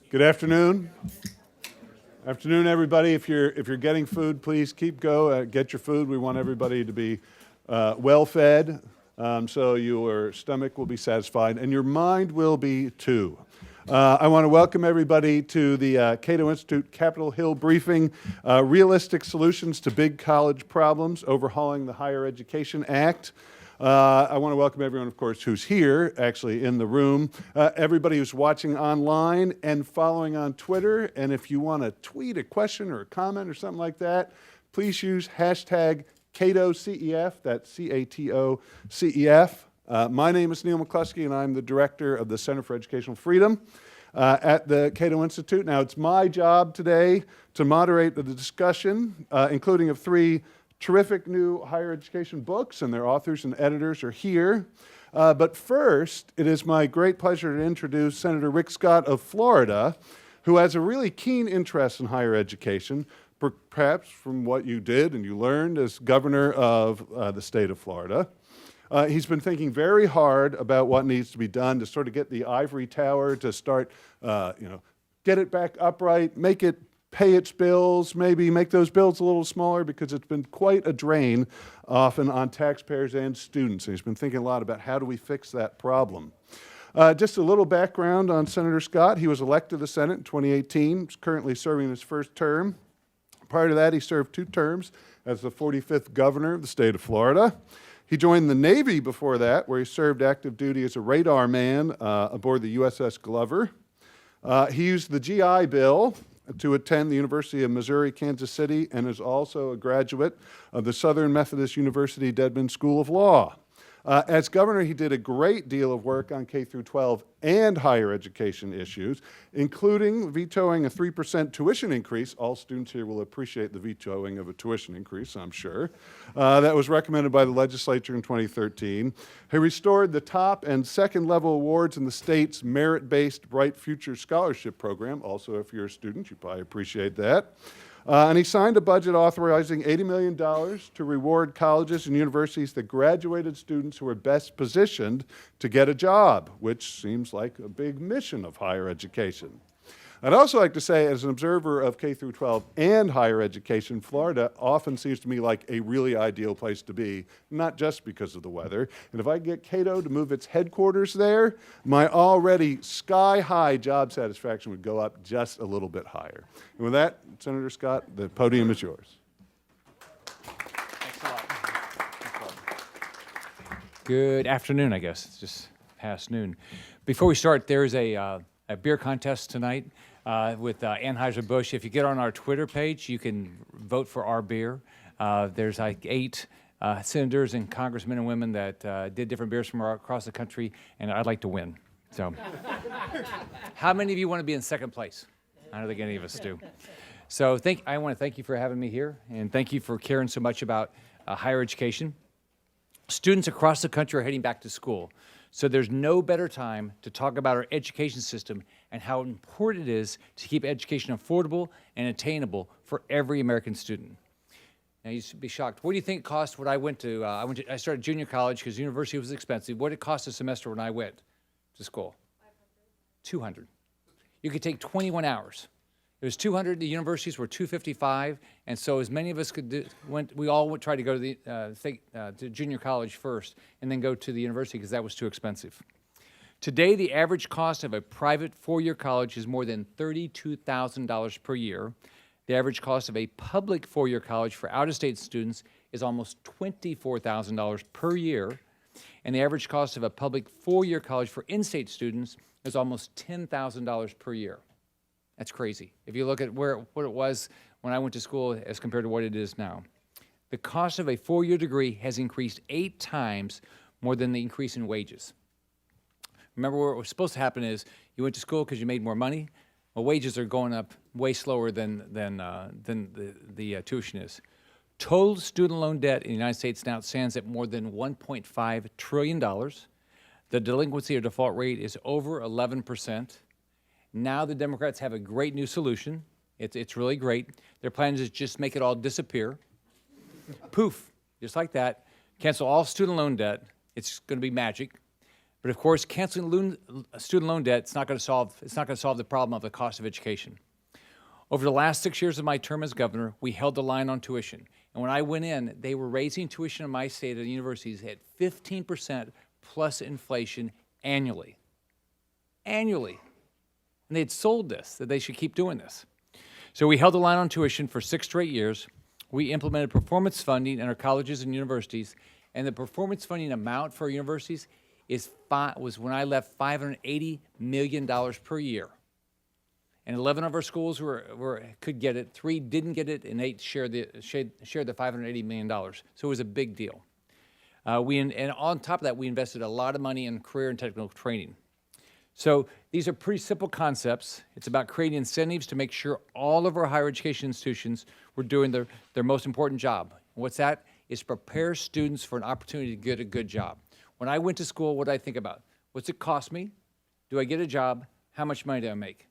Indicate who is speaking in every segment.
Speaker 1: Good afternoon. Afternoon, everybody. If you're getting food, please get your food. We want everybody to be well fed, so your stomach will be satisfied and your mind will be too. I want to welcome everybody to the Cato Institute Capitol Hill briefing, Realistic Solutions to Big College Problems, Overhauling the Higher Education Act. I want to welcome everyone, of course, who's here, actually in the room, everybody who's watching online and following on Twitter. And if you want to tweet a question or a comment or something like that, please use hashtag CatoCEF, that's CATOCEF. My name is Neal McCluskey, and I'm the director of the Center for Educational Freedom at the Cato Institute. Now, it's my job today to moderate the discussion, including of three terrific new higher education books, and their authors and editors are here. But first, it is my great pleasure to introduce Senator Rick Scott of Florida, who has a really keen interest in higher education, perhaps from what you did and you learned as governor of the state of Florida. He's been thinking very hard about what needs to be done to sort of get the ivory tower to start, get it back upright, make it pay its bills, maybe make those bills a little smaller, because it's been quite a drain often on taxpayers and students. And he's been thinking a lot about how do we fix that problem. Just a little background on Senator Scott. He was elected to the Senate in 2018. He's currently serving his first term. Prior to that, he served 2 terms as the 45th governor of the state of Florida. He joined the Navy before that, where he served active duty as a radar man aboard the USS Glover. He used the GI Bill to attend the University of Missouri, Kansas City, and is also a graduate of the Southern Methodist University Dedman School of Law. As governor, he did a great deal of work on K-12 and higher education issues, including vetoing a 3% tuition increase. All students here will appreciate the vetoing of a tuition increase, I'm sure. That was recommended by the legislature in 2013. He restored the top and second level awards in the state's merit-based Bright Future Scholarship Program. Also, if you're a student, you probably appreciate that. And he signed a budget authorizing $80 million to reward colleges and universities that graduated students who were best positioned to get a job, which seems like a big mission of higher education. I'd also like to say, as an observer of K-12 and higher education, Florida often seems to me like a really ideal place to be, not just because of the weather. And if I get Cato to move its headquarters there, my already sky-high job satisfaction would go up just a little bit higher. And with that, Senator Scott, the podium is yours.
Speaker 2: Thanks a lot. Thanks a lot. Good afternoon, I guess. It's just past noon. Before we start, there's a beer contest tonight with Anheuser-Busch. If you get on our Twitter page, you can vote for our beer. There's like 8 senators and congressmen and women that did different beers from across the country, and I'd like to win. So, how many of you want to be in second place? I don't think any of us do. So I want to thank you for having me here, and thank you for caring so much about higher education. Students across the country are heading back to school. So there's no better time to talk about our education system and how important it is to keep education affordable and attainable for every American student. Now, you should be shocked. What do you think it cost when I went to, I started junior college because university was expensive. What did it cost a semester when I went to school? 200. You could take 21 hours. It was 200. The universities were 255, and so as many of us could do, we all tried to go to the to junior college first, and then go to the university because that was too expensive. Today, the average cost of a private 4-year college is more than $32,000 per year. The average cost of a public 4-year college for out-of-state students is almost $24,000 per year, and the average cost of a public 4-year college for in-state students is almost $10,000 per year. That's crazy. If you look at what it was when I went to school as compared to what it is now. The cost of a 4-year degree has increased 8 times more than the increase in wages. Remember, what was supposed to happen is you went to school because you made more money. Well, wages are going up way slower than the tuition is. Total student loan debt in the United States now stands at more than $1.5 trillion. The delinquency or default rate is over 11%. Now the Democrats have a great new solution. It's really great. Their plan is just make it all disappear. Poof, just like that. Cancel all student loan debt. It's going to be magic. But of course, canceling student loan debt, it's not going to solve the problem of the cost of education. Over the last 6 years of my term as governor, we held the line on tuition. And when I went in, they were raising tuition in my state at the universities at 15% plus inflation annually. Annually. And they'd sold this, that they should keep doing this. So we held the line on tuition for 6 straight years. We implemented performance funding in our colleges and universities, and the performance funding amount for our universities was, when I left, $580 million per year. And 11 of our schools could get it, 3 didn't get it, and 8 shared the $580 million. So it was a big deal. And on top of that, we invested a lot of money in career and technical training. So these are pretty simple concepts. It's about creating incentives to make sure all of our higher education institutions were doing their most important job. And what's that? Is prepare students for an opportunity to get a good job. When I went to school, what did I think about? What's it cost me? Do I get a job? How much money do I make?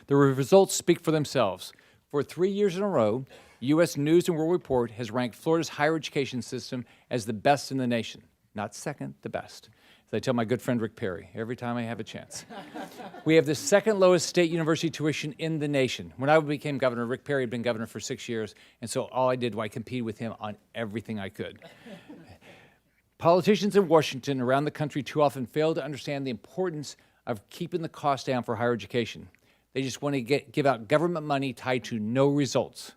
Speaker 2: The results speak for themselves. For 3 years in a row, U.S. News and World Report has ranked Florida's higher education system as the best in the nation. Not second, the best. As I tell my good friend Rick Perry every time I have a chance. We have the second lowest state university tuition in the nation. When I became governor, Rick Perry had been governor for 6 years, and so all I did was I competed with him on everything I could. Politicians in Washington around the country too often fail to understand the importance of keeping the cost down for higher education. They just want to give out government money tied to no results.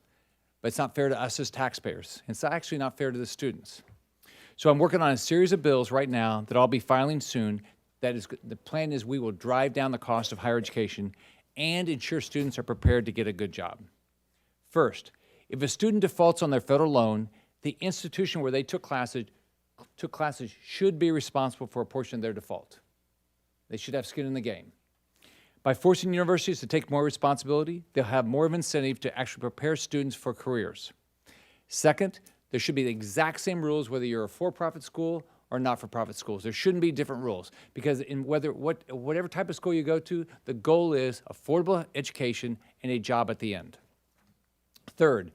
Speaker 2: But it's not fair to us as taxpayers. It's actually not fair to the students. So I'm working on a series of bills right now that I'll be filing soon. The plan is we will drive down the cost of higher education and ensure students are prepared to get a good job. First, if a student defaults on their federal loan, the institution where they took classes should be responsible for a portion of their default. They should have skin in the game. By forcing universities to take more responsibility, they'll have more of an incentive to actually prepare students for careers. Second, there should be the exact same rules whether you're a for-profit school or not-for-profit schools. There shouldn't be different rules because in whatever type of school you go to, the goal is affordable education and a job at the end. Third,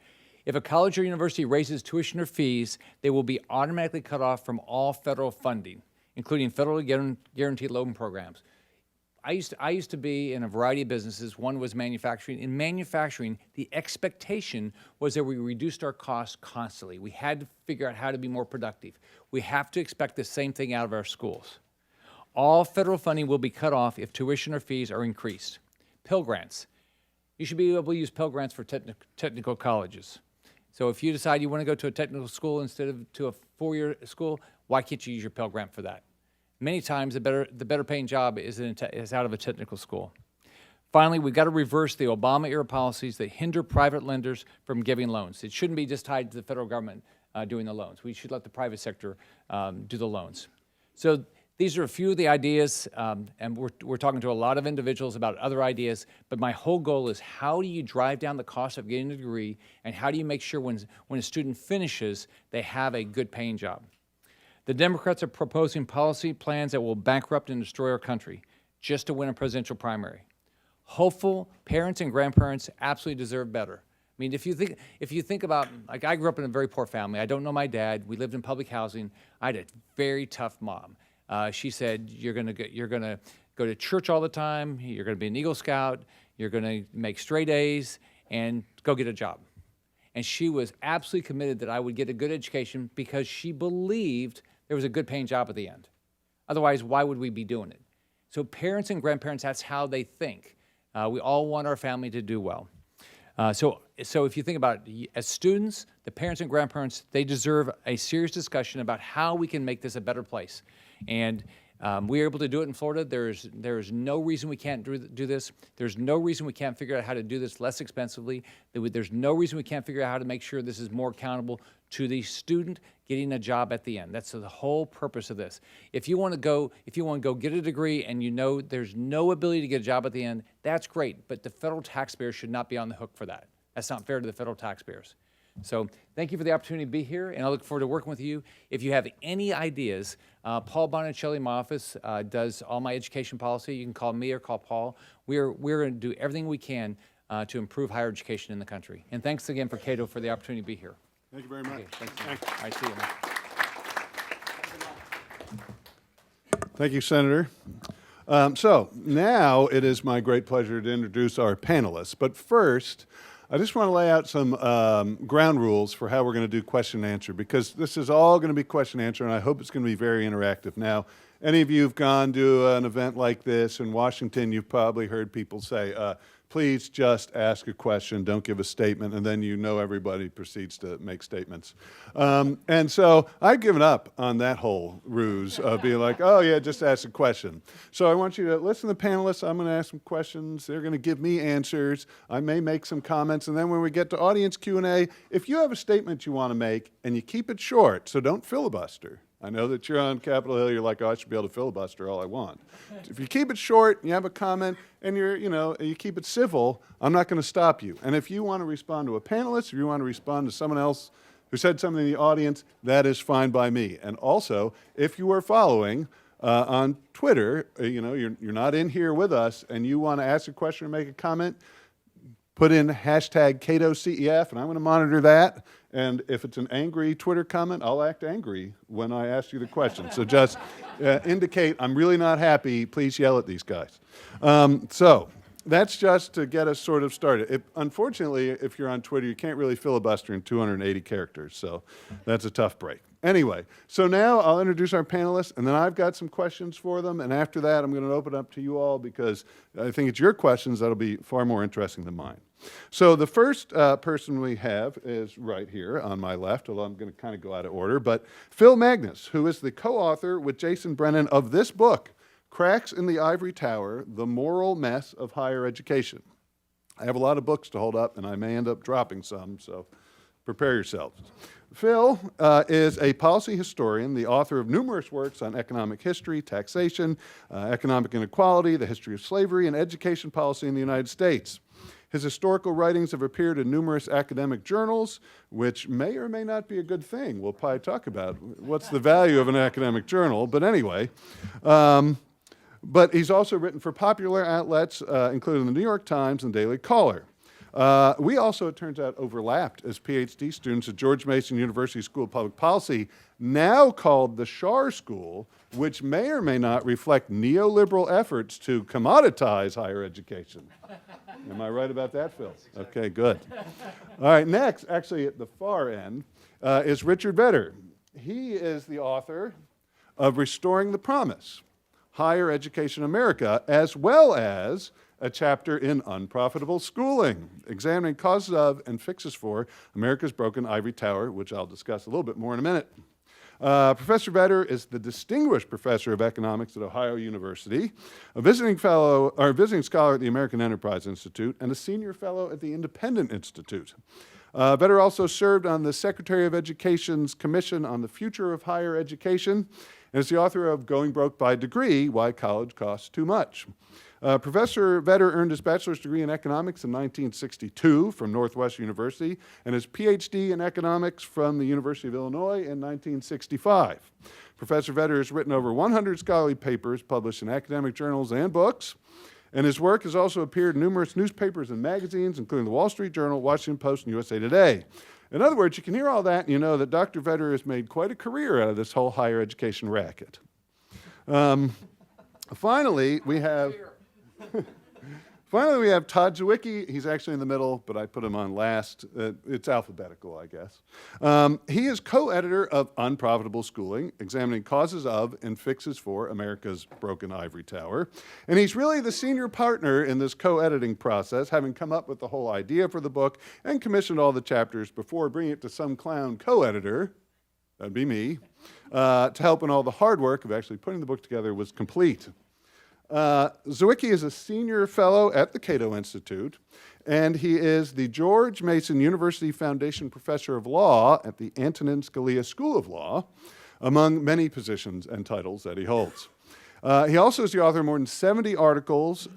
Speaker 2: if a college or university raises tuition or fees, they will be automatically cut off from all federal funding, including federally guaranteed loan programs. I used to be in a variety of businesses. One was manufacturing. In manufacturing, the expectation was that we reduced our costs constantly. We had to figure out how to be more productive. We have to expect the same thing out of our schools. All federal funding will be cut off if tuition or fees are increased. Pell Grants. You should be able to use Pell Grants for technical colleges. So if you decide you want to go to a technical school instead of to a 4-year school, why can't you use your Pell Grant for that? Many times, the better paying job is out of a technical school. Finally, we've got to reverse the Obama-era policies that hinder private lenders from giving loans. It shouldn't be just tied to the federal government doing the loans. We should let the private sector do the loans. So these are a few of the ideas, and we're talking to a lot of individuals about other ideas, but my whole goal is how do you drive down the cost of getting a degree, and how do you make sure when a student finishes, they have a good paying job? The Democrats are proposing policy plans that will bankrupt and destroy our country just to win a presidential primary. Hopeful parents and grandparents absolutely deserve better. I mean, if you think about, like, I grew up in a very poor family. I don't know my dad. We lived in public housing. I had a very tough mom. She said, you're gonna go to church all the time. You're gonna be an Eagle Scout. You're gonna make straight A's and go get a job. And she was absolutely committed that I would get a good education because she believed there was a good paying job at the end. Otherwise, why would we be doing it? So parents and grandparents, that's how they think. We all want our family to do well. So if you think about it, as students, the parents and grandparents, they deserve a serious discussion about how we can make this a better place. And we are able to do it in Florida. There's no reason we can't do this. There's no reason we can't figure out how to do this less expensively. There's no reason we can't figure out how to make sure this is more accountable to the student getting a job at the end. That's the whole purpose of this. If you want to go get a degree and you know there's no ability to get a job at the end, that's great. But the federal taxpayers should not be on the hook for that. That's not fair to the federal taxpayers. So thank you for the opportunity to be here, and I look forward to working with you. If you have any ideas, Paul Bonicelli in my office does all my education policy. You can call me or call Paul. We're going to do everything we can to improve higher education in the country. And thanks again for Cato for the opportunity to be here.
Speaker 1: Thank you very much.
Speaker 2: Okay, thanks. I see you, man.
Speaker 1: Thank you, Senator. So now it is my great pleasure to introduce our panelists. But first, I just want to lay out some ground rules for how we're going to do question and answer, because this is all going to be question and answer, and I hope it's going to be very interactive. Now, any of you who've gone to an event like this in Washington, you've probably heard people say, please just ask a question, don't give a statement, and then you know everybody proceeds to make statements. And so I've given up on that whole ruse of being like, oh yeah, just ask a question. So I want you to listen to the panelists. I'm going to ask some questions. They're going to give me answers. I may make some comments, and then when we get to audience Q&A, if you have a statement you want to make, and you keep it short, so don't filibuster. I know that you're on Capitol Hill, you're like, oh, I should be able to filibuster all I want. If you keep it short, you have a comment, and you keep it civil, I'm not going to stop you. And if you want to respond to a panelist, if you want to respond to someone else who said something in the audience, that is fine by me. And also, if you are following on Twitter, you're not in here with us, and you want to ask a question or make a comment, put in hashtag Cato CEF, and I'm going to monitor that. And if it's an angry Twitter comment, I'll act angry when I ask you the question. So just indicate I'm really not happy. Please yell at these guys. So that's just to get us sort of started. Unfortunately, if you're on Twitter, you can't really filibuster in 280 characters. So that's a tough break. Anyway, so now I'll introduce our panelists, and then I've got some questions for them. And after that, I'm going to open up to you all, because I think it's your questions that'll be far more interesting than mine. So the first person we have is right here on my left, although I'm going to kind of go out of order, but Phil Magness, who is the co-author with Jason Brennan of this book, Cracks in the Ivory Tower, The Moral Mess of Higher Education. I have a lot of books to hold up, and I may end up dropping some, so prepare yourselves. Phil is a policy historian, the author of numerous works on economic history, taxation, economic inequality, the history of slavery, and education policy in the United States. His historical writings have appeared in numerous academic journals, which may or may not be a good thing. We'll probably talk about what's the value of an academic journal, but anyway. But he's also written for popular outlets, including the New York Times and Daily Caller. We also, it turns out, overlapped as PhD students at George Mason University School of Public Policy, now called the Schar School, which may or may not reflect neoliberal efforts to commoditize higher education. Am I right about that, Phil? Okay, good. All right, next, actually at the far end, is Richard Vedder. He is the author of Restoring the Promise, Higher Education in America, as well as a chapter in Unprofitable Schooling, examining causes of and fixes for America's broken ivory tower, which I'll discuss a little bit more in a minute. Professor Vedder is the Distinguished Professor of Economics at Ohio University, a visiting scholar at the American Enterprise Institute, and a senior fellow at the Independent Institute. Vedder also served on the Secretary of Education's Commission on the Future of Higher Education, and is the author of Going Broke by Degree, Why College Costs Too Much. Professor Vedder earned his bachelor's degree in economics in 1962 from Northwestern University and his PhD in economics from the University of Illinois in 1965. Professor Vedder has written over 100 scholarly papers published in academic journals and books, and his work has also appeared in numerous newspapers and magazines, including the Wall Street Journal, Washington Post, and USA Today. In other words, you can hear all that and you know that Dr. Vedder has made quite a career out of this whole higher education racket. Finally, we have Todd Zywicki. He's actually in the middle, but I put him on last. It's alphabetical, I guess. He is co-editor of Unprofitable Schooling, examining causes of and fixes for America's broken ivory tower. And he's really the senior partner in this co-editing process, having come up with the whole idea for the book and commissioned all the chapters before bringing it to some clown co-editor, that'd be me, to help when all the hard work of actually putting the book together was complete. Zywicki is a senior fellow at the Cato Institute, and he is the George Mason University Foundation Professor of Law at the Antonin Scalia School of Law, among many positions and titles that he holds. He also is the author of more than 70 articles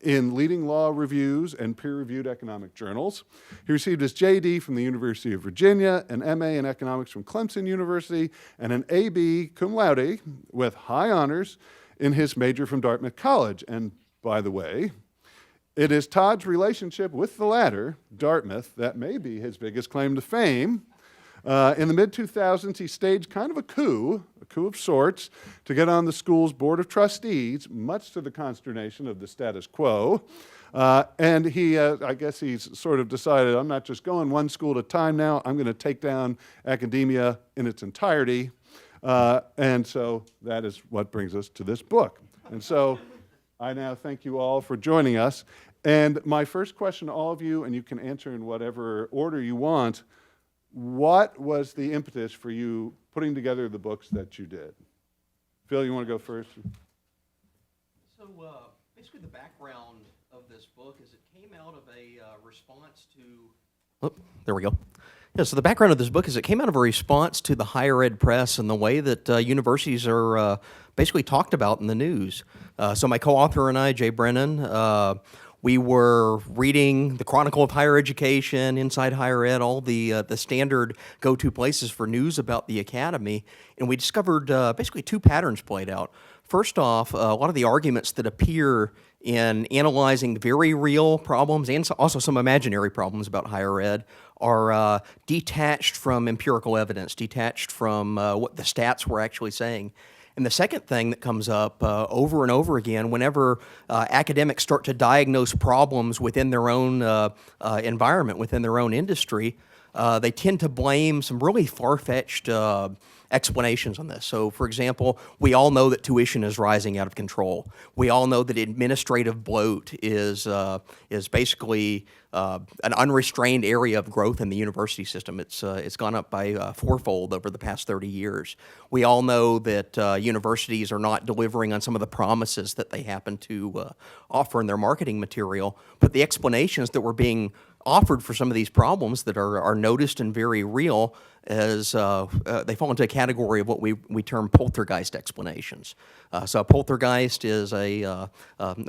Speaker 1: in leading law reviews and peer-reviewed economic journals. He received his JD from the University of Virginia, an MA in economics from Clemson University, and an AB cum laude with high honors in his major from Dartmouth College. And by the way, it is Todd's relationship with the latter, Dartmouth, that may be his biggest claim to fame. In the mid-2000s, he staged kind of a coup, a coup of sorts, to get on the school's board of trustees, much to the consternation of the status quo. And he, I guess he's sort of decided, I'm not just going one school at a time now, I'm going to take down academia in its entirety. And so that is what brings us to this book. And so I now thank you all for joining us. And my first question to all of you, and you can answer in whatever order you want, what was the impetus for you putting together the books that you did? Phil, you want to go first?
Speaker 3: So basically the background of this book is it came out of a response to... Oh, there we go. Yeah, so the background of this book is it came out of a response to the higher ed press and the way that universities are basically talked about in the news. So my co-author and I, Jay Brennan, we were reading the Chronicle of Higher Education, Inside Higher Ed, all the standard go-to places for news about the academy, and we discovered basically two patterns played out. First off, a lot of the arguments that appear in analyzing very real problems and also some imaginary problems about higher ed are detached from empirical evidence, detached from what the stats were actually saying. And the second thing that comes up over and over again whenever academics start to diagnose problems within their own environment, within their own industry, they tend to blame some really far-fetched explanations on this. So, for example, we all know that tuition is rising out of control. We all know that administrative bloat is basically an unrestrained area of growth in the university system. It's gone up by fourfold over the past 30 years. We all know that universities are not delivering on some of the promises that they happen to offer in their marketing material, but the explanations that were being offered for some of these problems that are noticed and very real as they fall into a category of what we term poltergeist explanations. So a poltergeist is a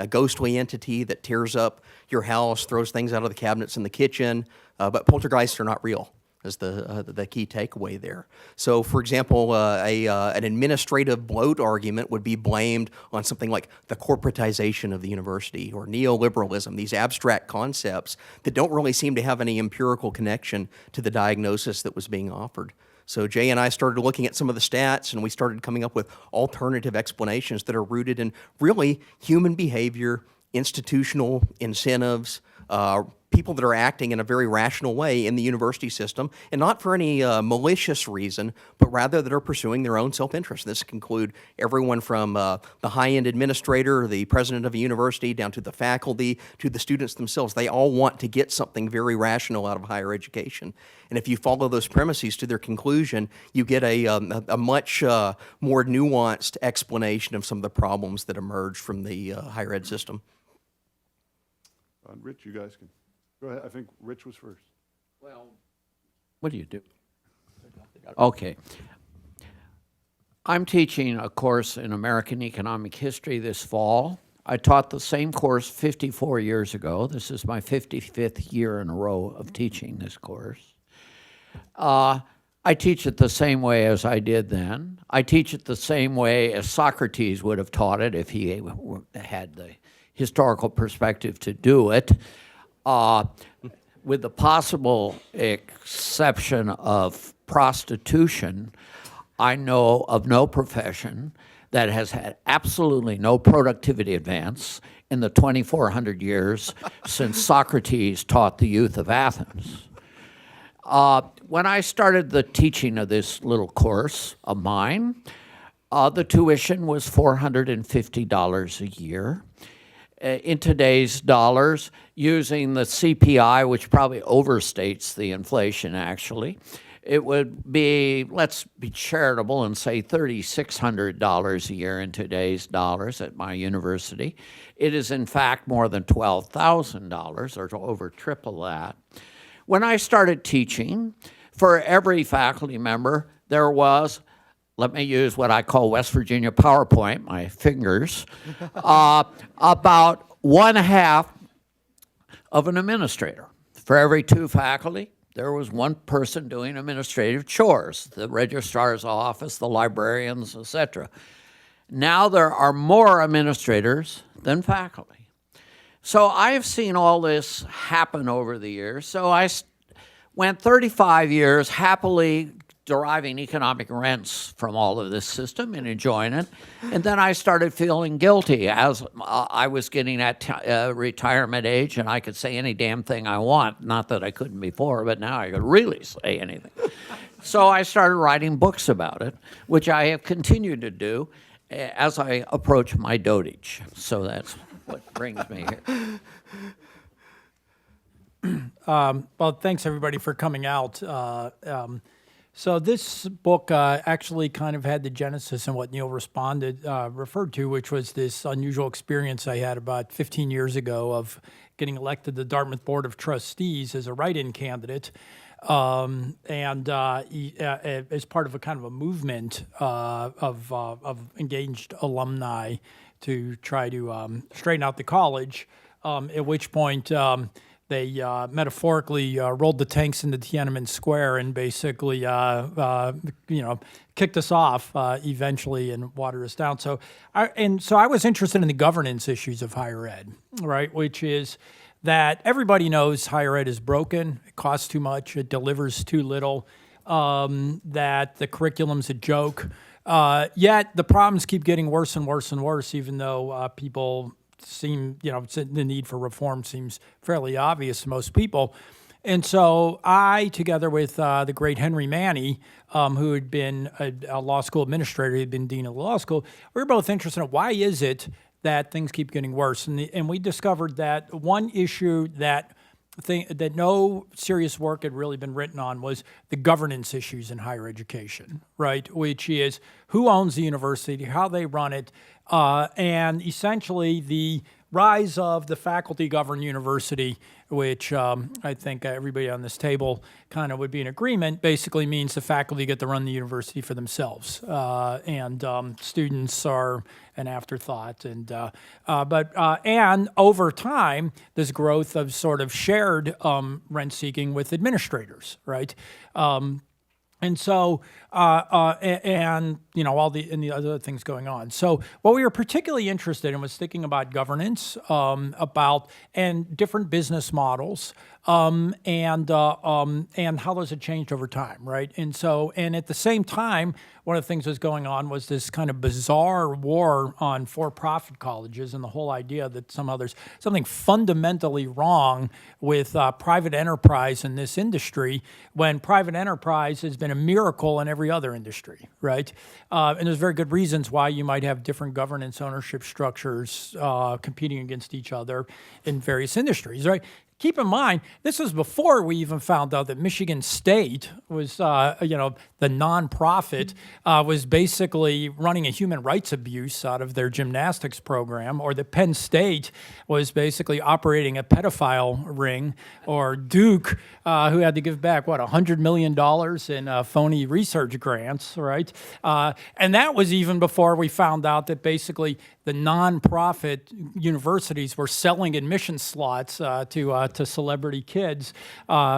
Speaker 3: ghostly entity that tears up your house, throws things out of the cabinets in the kitchen, but poltergeists are not real, is the key takeaway there. So, for example, an administrative bloat argument would be blamed on something like the corporatization of the university or neoliberalism, these abstract concepts that don't really seem to have any empirical connection to the diagnosis that was being offered. So Jay and I started looking at some of the stats, and we started coming up with alternative explanations that are rooted in really human behavior, institutional incentives, people that are acting in a very rational way in the university system, and not for any malicious reason, but rather that are pursuing their own self-interest. This can include everyone from the high-end administrator, the president of a university, down to the faculty, to the students themselves. They all want to get something very rational out of higher education. And if you follow those premises to their conclusion, you get a much more nuanced explanation of some of the problems that emerge from the higher ed system.
Speaker 1: Rich, you guys can go ahead. I think Rich was first.
Speaker 4: Well, what do you do? Okay. I'm teaching a course in American economic history this fall. I taught the same course 54 years ago. This is my 55th year in a row of teaching this course. I teach it the same way as I did then. I teach it the same way as Socrates would have taught it if he had the historical perspective to do it, with the possible exception of prostitution. I know of no profession that has had absolutely no productivity advance in the 2,400 years since Socrates taught the youth of Athens. When I started the teaching of this little course of mine, the tuition was $450 a year. In today's dollars, using the CPI, which probably overstates the inflation actually, it would be, let's be charitable and say $3,600 a year in today's dollars at my university. It is in fact more than $12,000 or over triple that. When I started teaching, for every faculty member, there was, let me use what I call West Virginia PowerPoint, my fingers, about 1/2 of an administrator. For every 2 faculty, there was 1 person doing administrative chores, the registrar's office, the librarians, etc. Now there are more administrators than faculty. So I've seen all this happen over the years. So I went 35 years happily deriving economic rents from all of this system and enjoying it. And then I started feeling guilty as I was getting at retirement age, and I could say any damn thing I want. Not that I couldn't before, but now I could really say anything. So I started writing books about it, which I have continued to do as I approach my dotage. So that's what brings me here.
Speaker 5: Well, thanks everybody for coming out. So this book actually kind of had the genesis in what Neal referred to, which was this unusual experience I had about 15 years ago of getting elected to the Dartmouth Board of Trustees as a write-in candidate. And as part of a kind of a movement of engaged alumni to try to straighten out the college, at which point they metaphorically rolled the tanks into Tiananmen Square and basically, kicked us off eventually and watered us down. So I was interested in the governance issues of higher ed, right? Which is that everybody knows higher ed is broken, it costs too much, it delivers too little, that the curriculum's a joke. Yet the problems keep getting worse and worse and worse, even though people seem, the need for reform seems fairly obvious to most people. And so I, together with the great Henry Manny, who had been a law school administrator, he'd been dean of the law school, we were both interested in why is it that things keep getting worse. And we discovered that one issue that no serious work had really been written on was the governance issues in higher education, right? Which is who owns the university, how they run it, and essentially the rise of the faculty-governed university, which I think everybody on this table kind of would be in agreement, basically means the faculty get to run the university for themselves, and students are an afterthought. And over time, this growth of sort of shared rent-seeking with administrators, right? And so, all the other things going on. So, what we were particularly interested in was thinking about governance, and different business models, and how those had changed over time, right? And at the same time, one of the things that was going on was this kind of bizarre war on for-profit colleges and the whole idea that somehow there's something fundamentally wrong with private enterprise in this industry when private enterprise has been a miracle in every other industry, right? And there's very good reasons why you might have different governance ownership structures competing against each other in various industries, right? Keep in mind, this was before we even found out that Michigan State was, the nonprofit, was basically running a human rights abuse out of their gymnastics program, or that Penn State was basically operating a pedophile ring, or Duke, who had to give back, $100 million in phony research grants, right? And that was even before we found out that basically the nonprofit universities were selling admission slots to celebrity kids,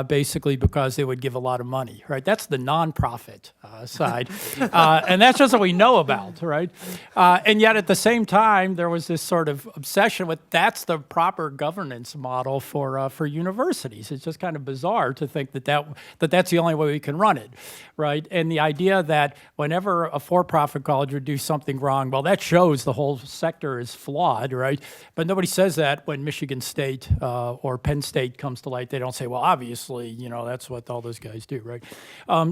Speaker 5: basically because they would give a lot of money, right? That's the nonprofit side, and that's just what we know about, right? And yet at the same time, there was this sort of obsession with that's the proper governance model for universities. It's just kind of bizarre to think that's the only way we can run it, right? And the idea that whenever a for-profit college would do something wrong, well, that shows the whole sector is flawed, right? But nobody says that when Michigan State or Penn State comes to light. They don't say, well, obviously, that's what all those guys do, right?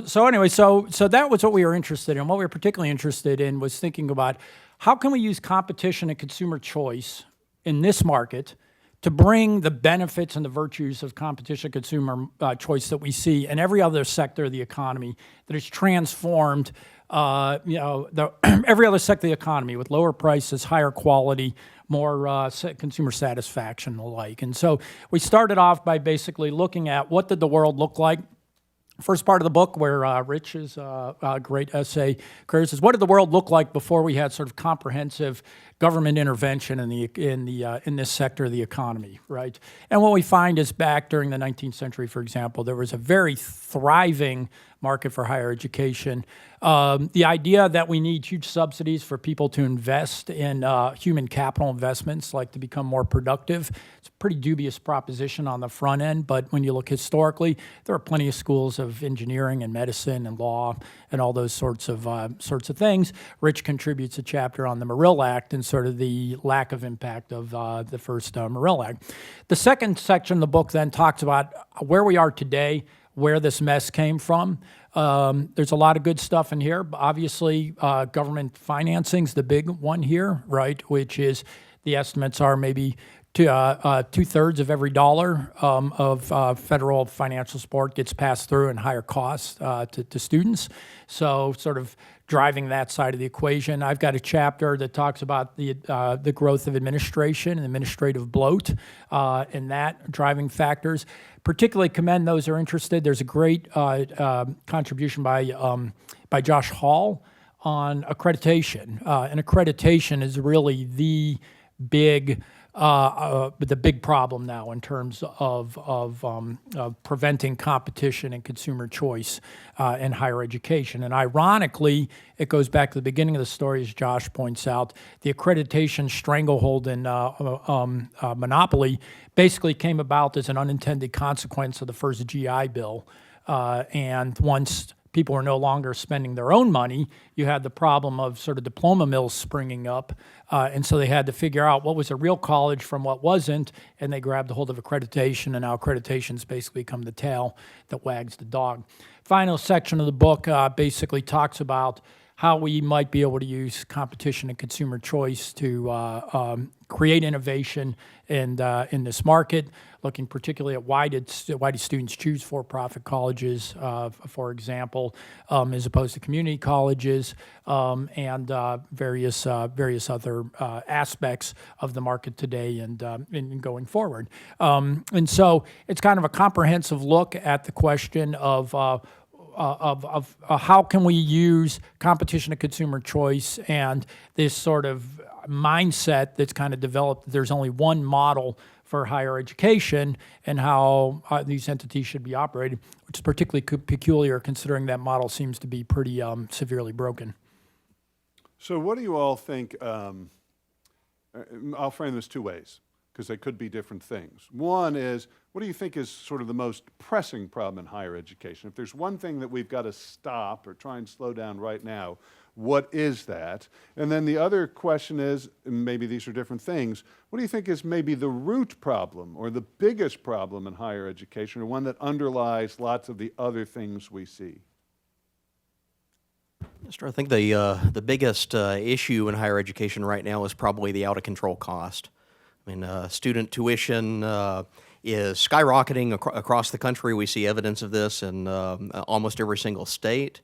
Speaker 5: So anyway, so that was what we were interested in. What we were particularly interested in was thinking about how can we use competition and consumer choice in this market to bring the benefits and the virtues of competition, consumer choice that we see in every other sector of the economy that has transformed every other sector of the economy with lower prices, higher quality, more consumer satisfaction and the like. And so we started off by basically looking at what did the world look like. First part of the book, where Rich's great essay occurs, is what did the world look like before we had sort of comprehensive government intervention in this sector of the economy, right? And what we find is back during the 19th century, for example, there was a very thriving market for higher education. The idea that we need huge subsidies for people to invest in human capital investments, like to become more productive, it's a pretty dubious proposition on the front end. But when you look historically, there are plenty of schools of engineering and medicine and law and all those sorts of things. Rich contributes a chapter on the Morrill Act and sort of the lack of impact of the first Morrill Act. The second section of the book then talks about where we are today, where this mess came from. There's a lot of good stuff in here. Obviously, government financing's the big one here, right? Which is the estimates are maybe 2/3 of every dollar of federal financial support gets passed through in higher costs to students. So sort of driving that side of the equation. I've got a chapter that talks about the growth of administration and administrative bloat and that driving factors. Particularly commend those who are interested. There's a great contribution by Josh Hall on accreditation. And accreditation is really the big problem now in terms of preventing competition and consumer choice in higher education. And ironically, it goes back to the beginning of the story, as Josh points out. The accreditation stranglehold and monopoly basically came about as an unintended consequence of the first GI Bill. And once people were no longer spending their own money, you had the problem of sort of diploma mills springing up. And so they had to figure out what was a real college from what wasn't, and they grabbed a hold of accreditation, and now accreditation's basically become the tail that wags the dog. Final section of the book basically talks about how we might be able to use competition and consumer choice to create innovation in this market, looking particularly at why do students choose for-profit colleges, for example, as opposed to community colleges, and various other aspects of the market today and going forward. And so it's kind of a comprehensive look at the question of how can we use competition and consumer choice and this sort of mindset that's kind of developed. There's only one model for higher education and how these entities should be operated, which is particularly peculiar considering that model seems to be pretty severely broken.
Speaker 1: So what do you all think? I'll frame this two ways, because they could be different things. One is, what do you think is sort of the most pressing problem in higher education? If there's one thing that we've got to stop or try and slow down right now, what is that? And then the other question is, and maybe these are different things, what do you think is maybe the root problem or the biggest problem in higher education, or one that underlies lots of the other things we see?
Speaker 3: Mr. I think the biggest issue in higher education right now is probably the out-of-control cost. I mean, student tuition is skyrocketing across the country. We see evidence of this in almost every single state.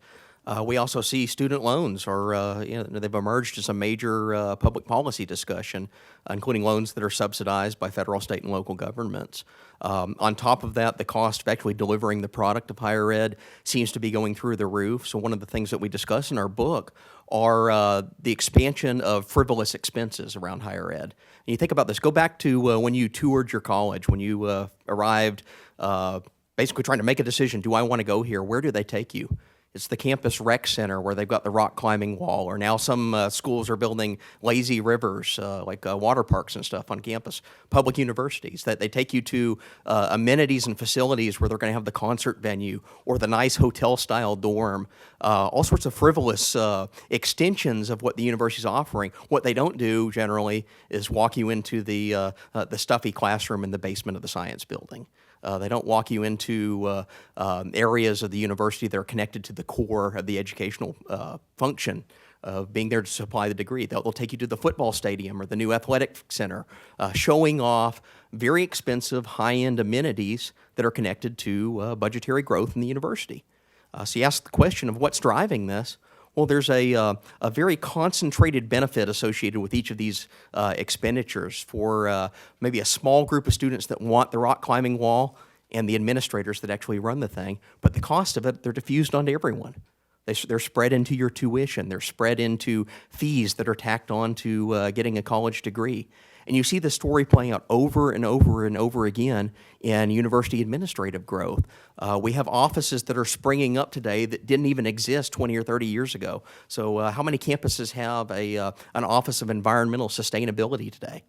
Speaker 3: We also see student loans they've emerged as a major public policy discussion, including loans that are subsidized by federal, state, and local governments. On top of that, the cost of actually delivering the product of higher ed seems to be going through the roof. So one of the things that we discuss in our book are the expansion of frivolous expenses around higher ed. And you think about this, go back to when you toured your college, when you arrived basically trying to make a decision, do I want to go here? Where do they take you? It's the campus rec center where they've got the rock climbing wall, or now some schools are building lazy rivers, like water parks and stuff on campus. Public universities, that they take you to amenities and facilities where they're going to have the concert venue or the nice hotel-style dorm, all sorts of frivolous extensions of what the university's offering. What they don't do generally is walk you into the stuffy classroom in the basement of the science building. They don't walk you into areas of the university that are connected to the core of the educational function of being there to supply the degree. They'll take you to the football stadium or the new athletic center, showing off very expensive, high-end amenities that are connected to budgetary growth in the university. So you ask the question of what's driving this. Well, there's a very concentrated benefit associated with each of these expenditures for maybe a small group of students that want the rock climbing wall and the administrators that actually run the thing. But the cost of it, they're diffused onto everyone. They're spread into your tuition. They're spread into fees that are tacked on to getting a college degree. And you see the story playing out over and over and over again in university administrative growth. We have offices that are springing up today that didn't even exist 20 or 30 years ago. So how many campuses have an Office of Environmental Sustainability today?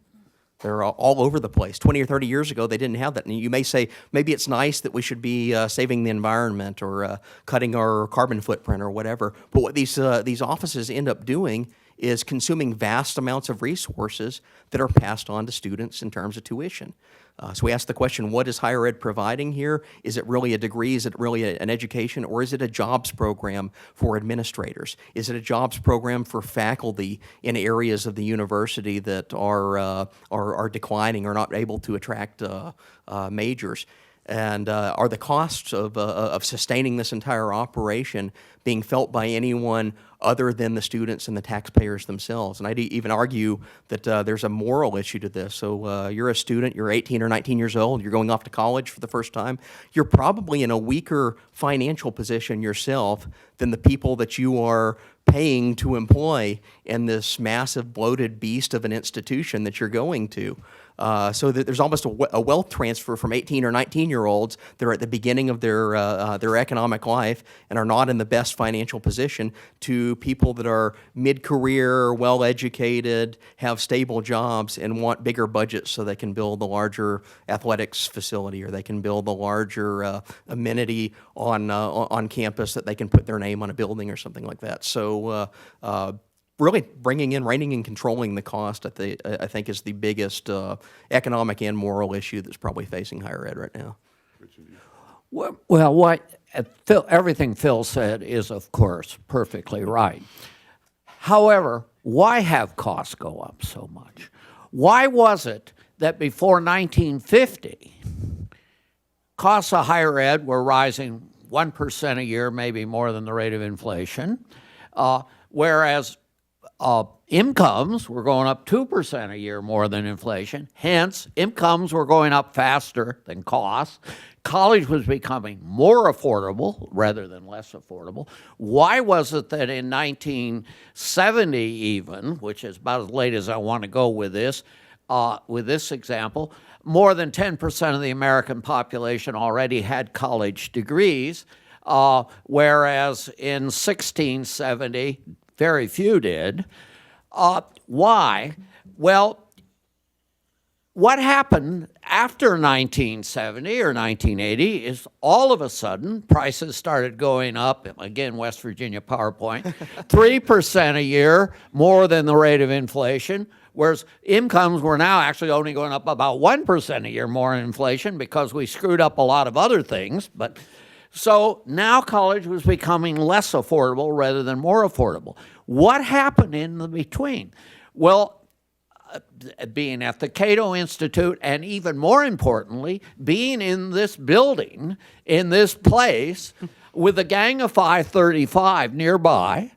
Speaker 3: They're all over the place. 20 or 30 years ago, they didn't have that. And you may say, maybe it's nice that we should be saving the environment or cutting our carbon footprint or whatever. But what these offices end up doing is consuming vast amounts of resources that are passed on to students in terms of tuition. So we ask the question, what is higher ed providing here? Is it really a degree? Is it really an education? Or is it a jobs program for administrators? Is it a jobs program for faculty in areas of the university that are declining or not able to attract majors? And are the costs of sustaining this entire operation being felt by anyone other than the students and the taxpayers themselves? And I'd even argue that there's a moral issue to this. So you're a student, you're 18 or 19 years old, you're going off to college for the first time. You're probably in a weaker financial position yourself than the people that you are paying to employ in this massive bloated beast of an institution that you're going to. So that there's almost a wealth transfer from 18 or 19-year-olds that are at the beginning of their economic life and are not in the best financial position to people that are mid-career, well-educated, have stable jobs, and want bigger budgets so they can build a larger athletics facility or they can build a larger amenity on campus that they can put their name on a building or something like that. So really bringing in, reining and controlling the cost, I think, is the biggest economic and moral issue that's probably facing higher ed right now.
Speaker 4: Well, everything Phil said is, of course, perfectly right. However, why have costs go up so much? Why was it that before 1950, costs of higher ed were rising 1% a year, maybe more than the rate of inflation, whereas incomes were going up 2% a year more than inflation. Hence, incomes were going up faster than costs. College was becoming more affordable rather than less affordable. Why was it that in 1970 even, which is about as late as I want to go with this example, more than 10% of the American population already had college degrees, whereas in 1670, very few did. Why? Well, what happened after 1970 or 1980 is all of a sudden prices started going up, again, West Virginia PowerPoint, 3% a year more than the rate of inflation, whereas incomes were now actually only going up about 1% a year more than inflation because we screwed up a lot of other things. But so now college was becoming less affordable rather than more affordable. What happened in the between? Well, being at the Cato Institute, and even more importantly, being in this building, in this place, with a gang of 535 nearby,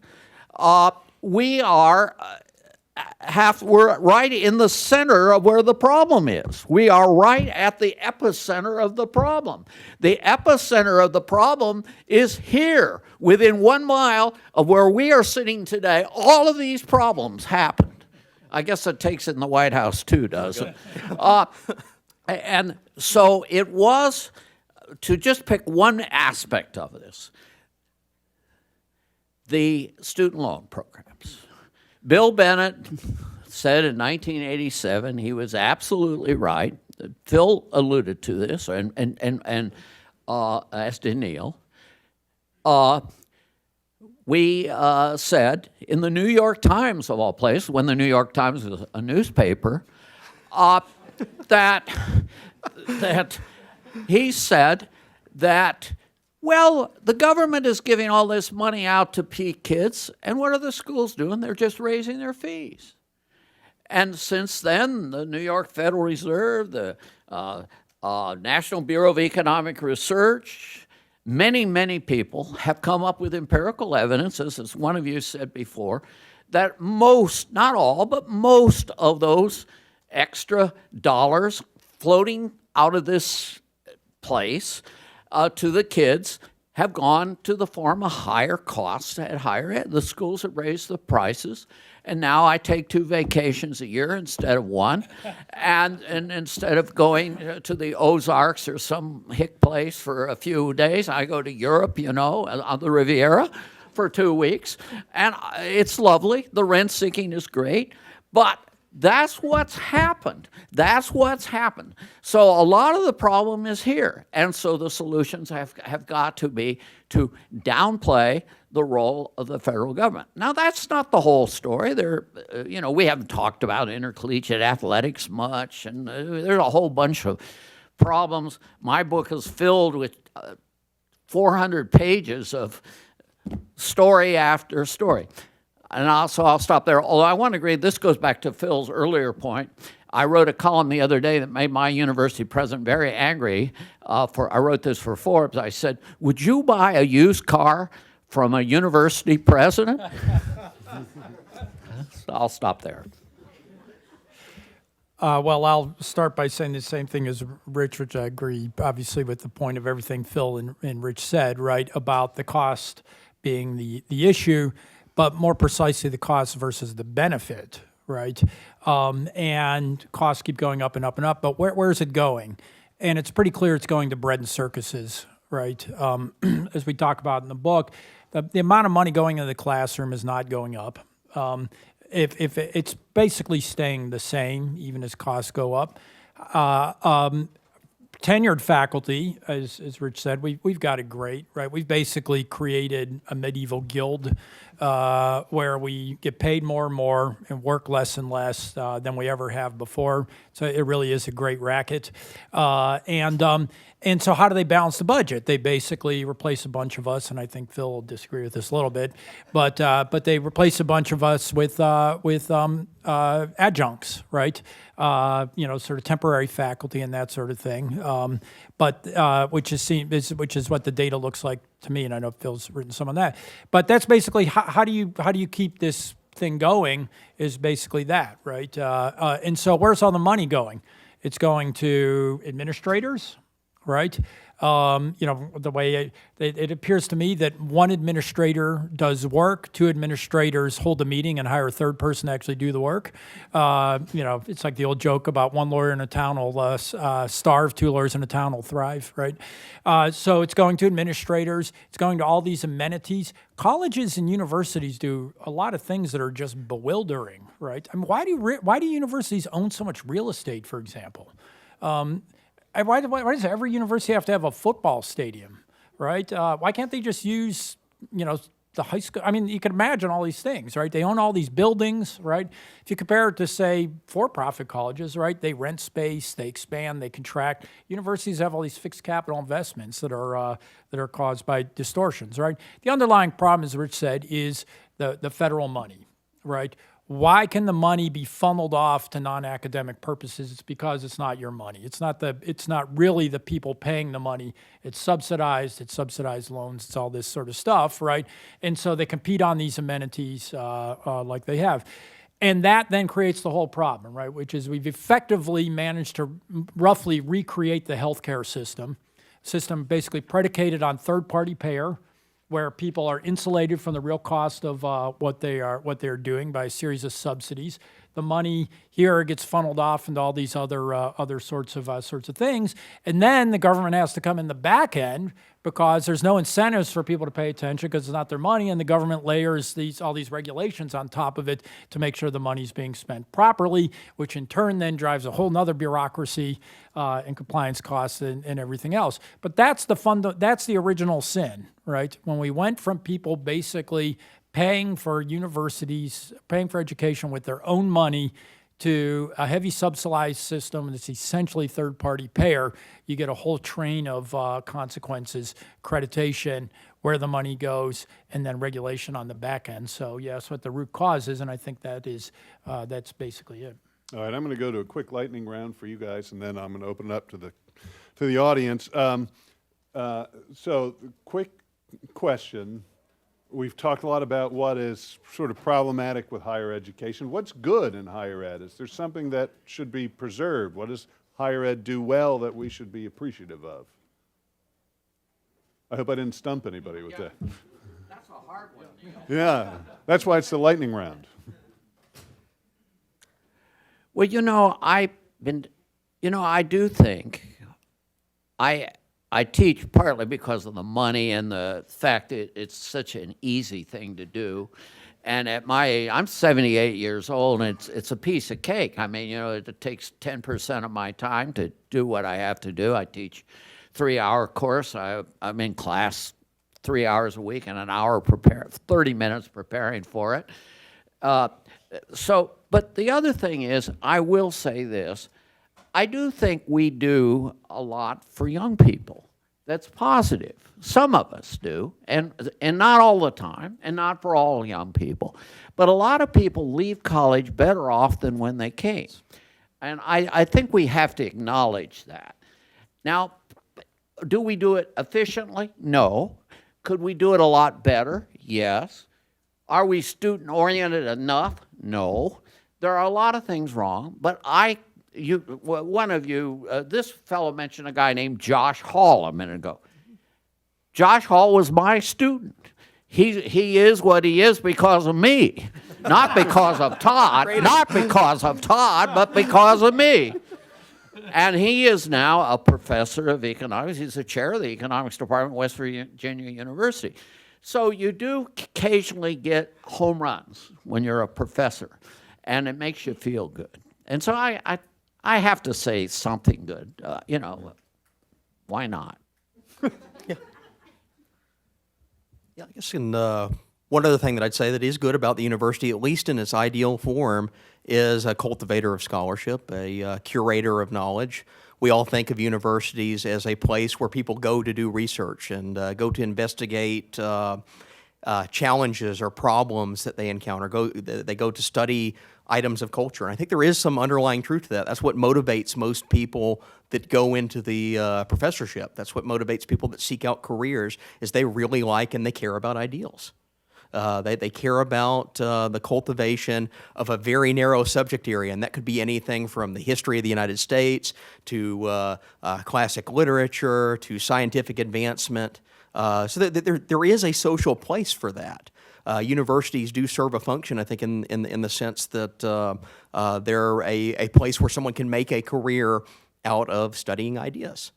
Speaker 4: we're right in the center of where the problem is. We are right at the epicenter of the problem. The epicenter of the problem is here, within 1 mile of where we are sitting today. All of these problems happened. I guess it takes it in the White House too, doesn't it? And so it was, to just pick one aspect of this, the student loan programs. Bill Bennett said in 1987, he was absolutely right. Phil alluded to this, and as did Neal. We said in the New York Times, of all places, when the New York Times was a newspaper, that he said that, well, the government is giving all this money out to peak kids, and what are the schools doing? They're just raising their fees. And since then, the New York Federal Reserve, the National Bureau of Economic Research, many, many people have come up with empirical evidence, as one of you said before, that most, not all, but most of those extra dollars floating out of this place to the kids have gone to the form of higher costs at higher ed. The schools have raised the prices, And now I take 2 vacations a year instead of 1. And instead of going to the Ozarks or some hick place for a few days, I go to Europe, on the Riviera for 2 weeks. And it's lovely. The rent seeking is great. But that's what's happened. That's what's happened. So a lot of the problem is here. And so the solutions have got to be to downplay the role of the federal government. Now, that's not the whole story. We haven't talked about intercollegiate athletics much, and there's a whole bunch of problems. My book is filled with 400 pages of story after story. And I'll stop there. Although I want to agree, this goes back to Phil's earlier point. I wrote a column the other day that made my university president very angry. I wrote this for Forbes. I said, would you buy a used car from a university president? So I'll stop there.
Speaker 5: Well, I'll start by saying the same thing as Rich, which I agree, obviously, with the point of everything Phil and Rich said, right, about the cost being the issue, but more precisely the cost versus the benefit, right? And costs keep going up and up and up, but where is it going? And it's pretty clear it's going to bread and circuses, right? As we talk about in the book, the amount of money going into the classroom is not going up. If it's basically staying the same, even as costs go up. Tenured faculty, as Rich said, we've got it great, right? We've basically created a medieval guild where we get paid more and more and work less and less than we ever have before. So it really is a great racket. And so how do they balance the budget? They basically replace a bunch of us, and I think Phil will disagree with this a little bit, but they replace a bunch of us with adjuncts, right? Sort of temporary faculty and that sort of thing. Which is what the data looks like to me, and I know Phil's written some on that. But that's basically how do you keep this thing going? Is basically that, right? And so where's all the money going? It's going to administrators, right? The way it appears to me that one administrator does work, 2 administrators hold a meeting and hire a 3rd person to actually do the work. It's like the old joke about 1 lawyer in a town will starve, 2 lawyers in a town will thrive, right? So it's going to administrators, it's going to all these amenities. Colleges and universities do a lot of things that are just bewildering, right? I mean, why do universities own so much real estate, for example? Why does every university have to have a football stadium, right? Why can't they just use, the high school? I mean, you can imagine all these things, right? They own all these buildings, right? If you compare it to, say, for-profit colleges, right? They rent space, they expand, they contract. Universities have all these fixed capital investments that are caused by distortions, right? The underlying problem, as Rich said, is the federal money, right? Why can the money be funneled off to non-academic purposes? It's because it's not your money. It's not really the people paying the money. It's subsidized loans, it's all this sort of stuff, right? And so they compete on these amenities like they have. And that then creates the whole problem, right? Which is we've effectively managed to roughly recreate the healthcare system basically predicated on third-party payer, where people are insulated from the real cost of what they're doing by a series of subsidies. The money here gets funneled off into all these other sorts of things, and then the government has to come in the back end because there's no incentives for people to pay attention because it's not their money, and the government layers all these regulations on top of it to make sure the money's being spent properly, which in turn then drives a whole nother bureaucracy and compliance costs and everything else. But that's the original sin, right? When we went from people basically paying for universities, paying for education with their own money to a heavy subsidized system that's essentially third-party payer, you get a whole train of consequences, accreditation, where the money goes, and then regulation on the back end. So yeah, that's what the root cause is, and I think that's basically it.
Speaker 1: All right, I'm going to go to a quick lightning round for you guys, and then I'm going to open it up to the audience. So, quick question. We've talked a lot about what is sort of problematic with higher education. What's good in higher ed? Is there something that should be preserved? What does higher ed do well that we should be appreciative of? I hope I didn't stump anybody with that.
Speaker 4: That's a hard one, Neal.
Speaker 1: Yeah, that's why it's the lightning round.
Speaker 4: Well, I do think I teach partly because of the money and the fact that it's such an easy thing to do. And at my age, I'm 78 years old, and it's a piece of cake. I mean, it takes 10% of my time to do what I have to do. I teach 3-hour course. I'm in class 3 hours a week and an hour 30 minutes preparing for it. But the other thing is, I will say this, I do think we do a lot for young people. That's positive. Some of us do, and not all the time, and not for all young people. But a lot of people leave college better off than when they came. And I think we have to acknowledge that. Now, do we do it efficiently? No. Could we do it a lot better? Yes. Are we student-oriented enough? No. There are a lot of things wrong, but this fellow mentioned a guy named Josh Hall a minute ago. Josh Hall was my student. He is what he is because of me, not because of Todd, but because of me. And he is now a professor of economics. He's the chair of the economics department at West Virginia University. So you do occasionally get home runs when you're a professor, and it makes you feel good. And so I have to say something good. Why not?
Speaker 3: Yeah, I guess one other thing that I'd say that is good about the university, at least in its ideal form, is a cultivator of scholarship, a curator of knowledge. We all think of universities as a place where people go to do research and go to investigate challenges or problems that they encounter. They go to study items of culture. And I think there is some underlying truth to that. That's what motivates most people that go into the professorship. That's what motivates people that seek out careers, is they really like and they care about ideals. They care about the cultivation of a very narrow subject area, and that could be anything from the history of the United States to classic literature to scientific advancement. So there is a social place for that. Universities do serve a function, I think, in the sense that they're a place where someone can make a career out of studying ideas.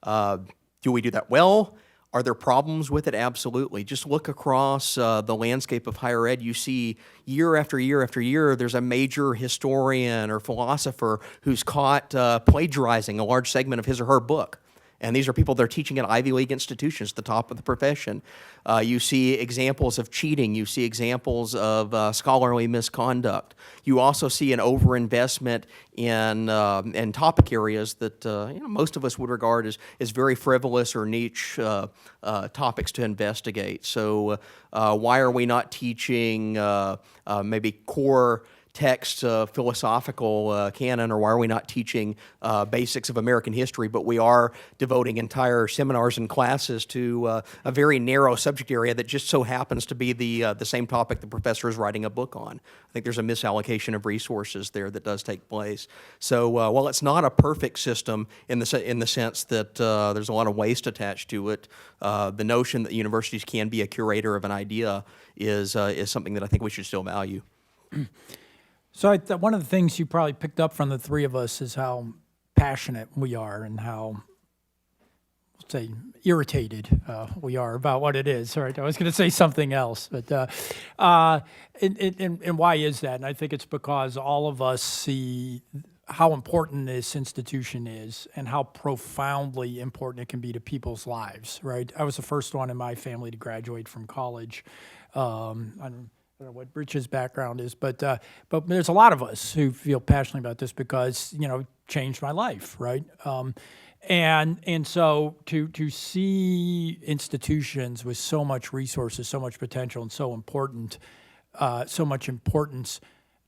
Speaker 3: Do we do that well? Are there problems with it? Absolutely. Just look across the landscape of higher ed. You see year after year after year, there's a major historian or philosopher who's caught plagiarizing a large segment of his or her book. And these are people that are teaching at Ivy League institutions, the top of the profession. You see examples of cheating. You see examples of scholarly misconduct. You also see an overinvestment in topic areas that most of us would regard as very frivolous or niche topics to investigate. So why are we not teaching maybe core text philosophical canon, or why are we not teaching basics of American history, but we are devoting entire seminars and classes to a very narrow subject area that just so happens to be the same topic the professor is writing a book on? I think there's a misallocation of resources there that does take place. So while it's not a perfect system in the sense that there's a lot of waste attached to it, the notion that universities can be a curator of an idea is something that I think we should still value.
Speaker 5: So one of the things you probably picked up from the three of us is how passionate we are and how, let's say, irritated we are about what it is. Right? I was going to say something else, but and why is that? And I think it's because all of us see how important this institution is and how profoundly important it can be to people's lives. Right? I was the first one in my family to graduate from college. I don't know what Rich's background is, but there's a lot of us who feel passionately about this because it changed my life, right? And so to see institutions with so much resources, so much potential, and so much importance,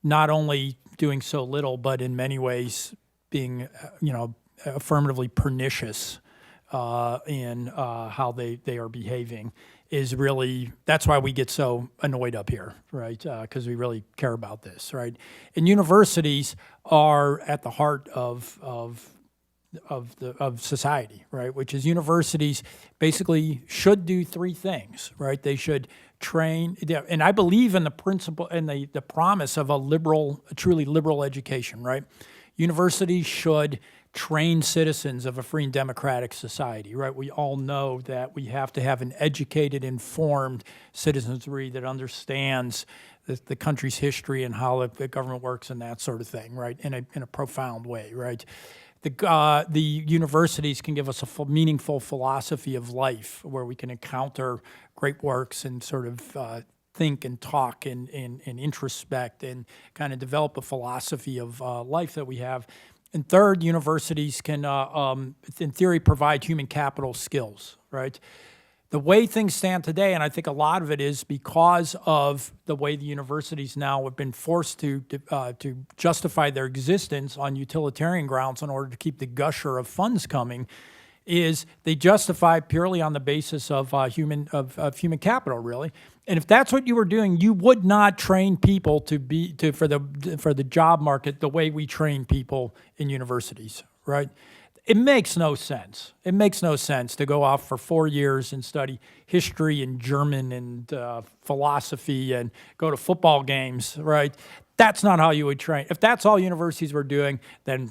Speaker 5: not only doing so little, but in many ways being affirmatively pernicious in how they are behaving, is really, that's why we get so annoyed up here, right? Because we really care about this, right? And universities are at the heart of society, right? Which is universities basically should do three things, right? They should train, and I believe in the principle and the promise of a truly liberal education, right? Universities should train citizens of a free and democratic society, right? We all know that we have to have an educated, informed citizenry that understands the country's history and how the government works and that sort of thing, right? In a profound way, right? The universities can give us a meaningful philosophy of life where we can encounter great works and sort of think and talk and introspect and kind of develop a philosophy of life that we have. And third, universities can, in theory, provide human capital skills, right? The way things stand today, and I think a lot of it is because of the way the universities now have been forced to justify their existence on utilitarian grounds in order to keep the gusher of funds coming, is they justify purely on the basis of human capital, really. And if that's what you were doing, you would not train people for the job market the way we train people in universities, right? It makes no sense. It makes no sense to go off for 4 years and study history and German and philosophy and go to football games, right? That's not how you would train. If that's all universities were doing, then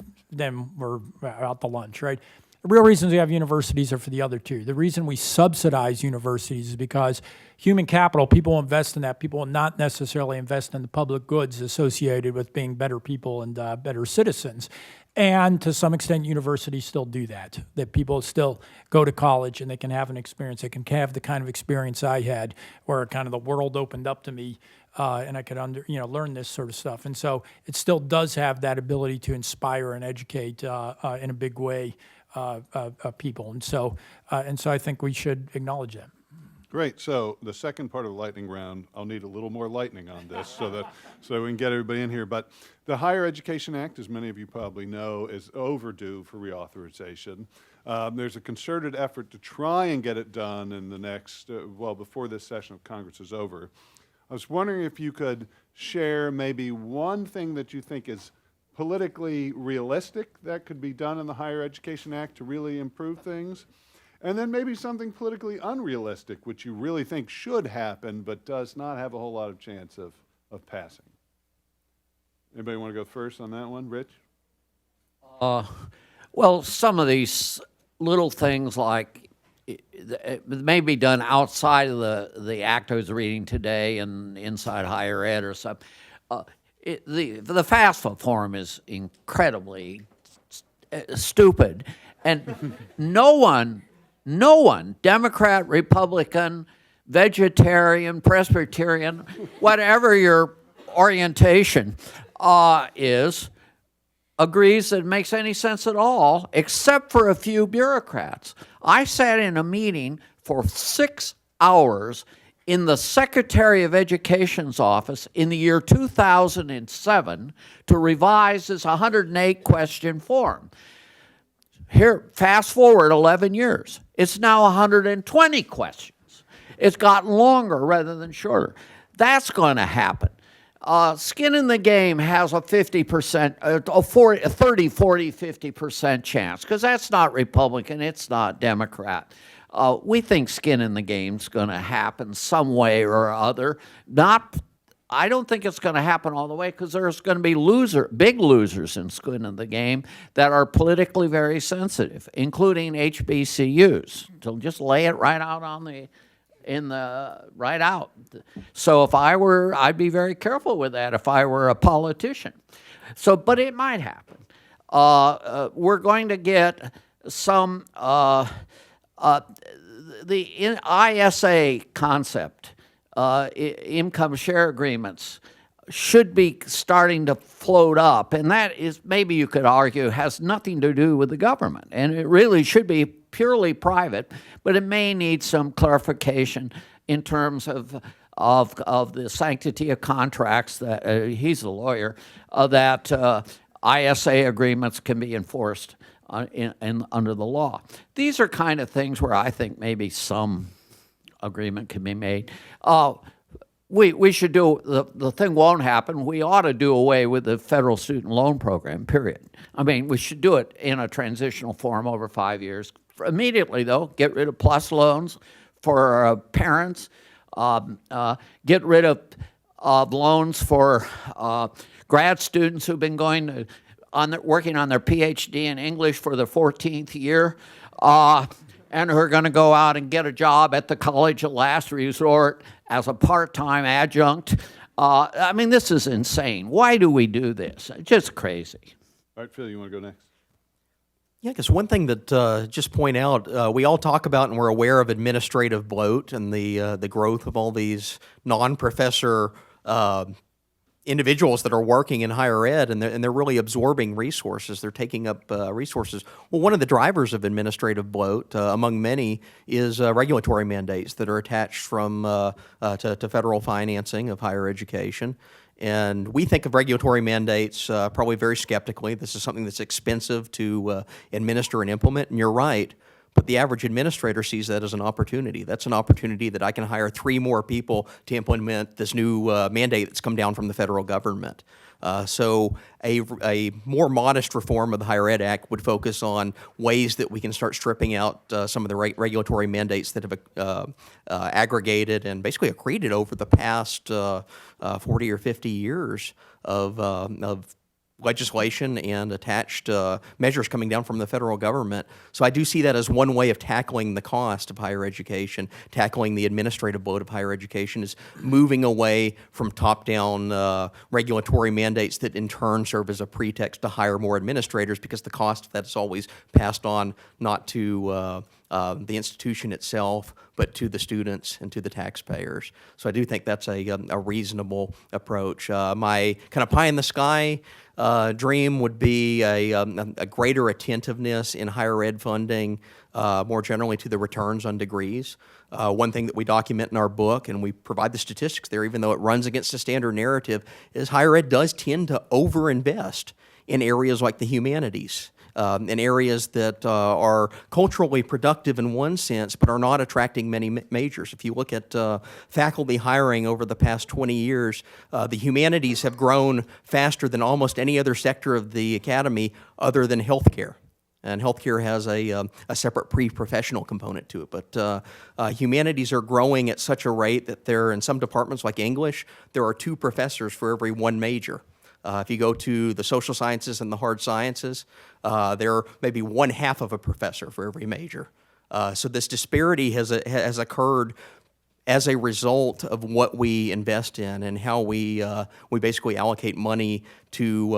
Speaker 5: we're out to lunch, right? The real reasons we have universities are for the other two. The reason we subsidize universities is because human capital, people will invest in that. People will not necessarily invest in the public goods associated with being better people and better citizens. And to some extent, universities still do that people still go to college and they can have an experience. They can have the kind of experience I had where kind of the world opened up to me and I could learn this sort of stuff. And so it still does have that ability to inspire and educate in a big way people. And so I think we should acknowledge that.
Speaker 1: Great. So the second part of the lightning round, I'll need a little more lightning on this so we can get everybody in here. But the Higher Education Act, as many of you probably know, is overdue for reauthorization. There's a concerted effort to try and get it done in the next, before this session of Congress is over. I was wondering if you could share maybe one thing that you think is politically realistic that could be done in the Higher Education Act to really improve things. And then maybe something politically unrealistic, which you really think should happen, but does not have a whole lot of chance of passing. Anybody want to go first on that one? Rich?
Speaker 4: Well, some of these little things like it may be done outside of the act I was reading today and inside higher ed or something. The FAFSA form is incredibly stupid, and no one, Democrat, Republican, vegetarian, Presbyterian, whatever your orientation is, agrees that it makes any sense at all, except for a few bureaucrats. I sat in a meeting for 6 hours in the Secretary of Education's office in the year 2007 to revise this 108-question form. Here, fast forward 11 years. It's now 120 questions. It's gotten longer rather than shorter. That's going to happen. Skin in the Game has a 50%, a 30, 40, 50% chance, because that's not Republican, it's not Democrat. We think skin in the game's going to happen some way or other. I don't think it's going to happen all the way, because there's going to be big losers in skin in the game that are politically very sensitive, including HBCUs. So just lay it right out right out. So if I were, I'd be very careful with that if I were a politician. But it might happen. We're going to get some, the ISA concept, income share agreements, should be starting to float up. And that is, maybe you could argue, has nothing to do with the government. And it really should be purely private, but it may need some clarification in terms of the sanctity of contracts, that he's a lawyer, that ISA agreements can be enforced under the law. These are kind of things where I think maybe some agreement can be made. We should do, the thing won't happen, we ought to do away with the federal student loan program, period. I mean, we should do it in a transitional form over 5 years. Immediately, though, get rid of PLUS loans for parents. get rid of loans for grad students who've been working on their PhD in English for the 14th year, and who are going to go out and get a job at the college of last resort as a part-time adjunct. I mean, this is insane. Why do we do this? Just crazy.
Speaker 1: All right, Phil, you want to go next?
Speaker 3: Yeah, because one thing that just point out, we all talk about and we're aware of administrative bloat and the growth of all these non-professor individuals that are working in higher ed, and they're really absorbing resources. They're taking up resources. Well, one of the drivers of administrative bloat, among many, is regulatory mandates that are attached from to federal financing of higher education. And we think of regulatory mandates probably very skeptically. This is something that's expensive to administer and implement, and you're right. But the average administrator sees that as an opportunity. That's an opportunity that I can hire 3 more people to implement this new mandate that's come down from the federal government. So a more modest reform of the Higher Ed Act would focus on ways that we can start stripping out some of the regulatory mandates that have aggregated and basically accreted over the past 40 or 50 years of legislation and attached measures coming down from the federal government. So I do see that as one way of tackling the cost of higher education, tackling the administrative bloat of higher education, is moving away from top-down regulatory mandates that in turn serve as a pretext to hire more administrators, because the cost of that is always passed on not to the institution itself, but to the students and to the taxpayers. So I do think that's a reasonable approach. My kind of pie in the sky dream would be a greater attentiveness in higher ed funding, more generally to the returns on degrees. One thing that we document in our book, and we provide the statistics there, even though it runs against the standard narrative, is higher ed does tend to overinvest in areas like the humanities. In areas that are culturally productive in one sense, but are not attracting many majors. If you look at faculty hiring over the past 20 years, the humanities have grown faster than almost any other sector of the academy other than healthcare. And healthcare has a separate pre-professional component to it. But humanities are growing at such a rate that there, in some departments like English, there are 2 professors for every 1 major. If you go to the social sciences and the hard sciences, there may be 1/2 of a professor for every major. So this disparity has occurred as a result of what we invest in and how we basically allocate money to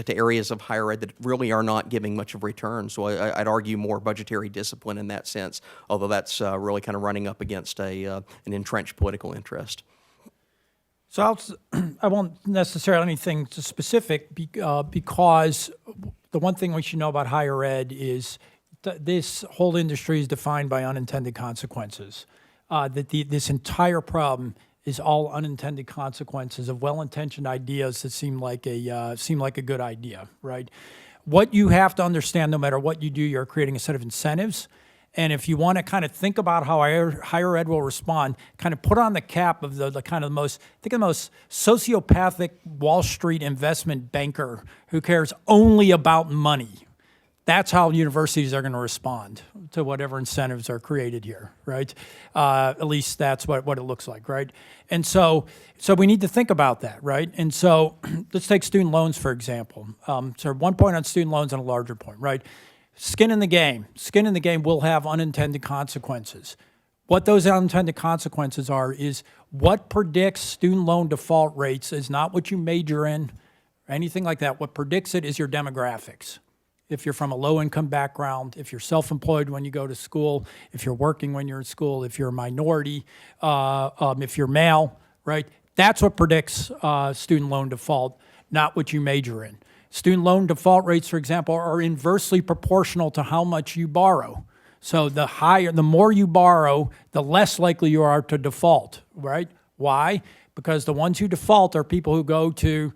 Speaker 3: areas of higher ed that really are not giving much of return. So I'd argue more budgetary discipline in that sense, although that's really kind of running up against an entrenched political interest.
Speaker 5: So I won't necessarily anything specific because the one thing we should know about higher ed is this whole industry is defined by unintended consequences. This entire problem is all unintended consequences of well-intentioned ideas that seem like a good idea, right? What you have to understand, no matter what you do, you're creating a set of incentives. And if you want to kind of think about how higher ed will respond, kind of put on the cap of the most sociopathic Wall Street investment banker who cares only about money. That's how universities are going to respond to whatever incentives are created here, right? At least that's what it looks like, right? And so we need to think about that, right? And so let's take student loans, for example. So 1 point on student loans and a larger point, right? Skin in the game. Skin in the game will have unintended consequences. What those unintended consequences are is what predicts student loan default rates is not what you major in or anything like that. What predicts it is your demographics. If you're from a low-income background, if you're self-employed when you go to school, if you're working when you're in school, if you're a minority, if you're male, right? That's what predicts student loan default, not what you major in. Student loan default rates, for example, are inversely proportional to how much you borrow. So the more you borrow, the less likely you are to default, right? Why? Because the ones who default are people who go to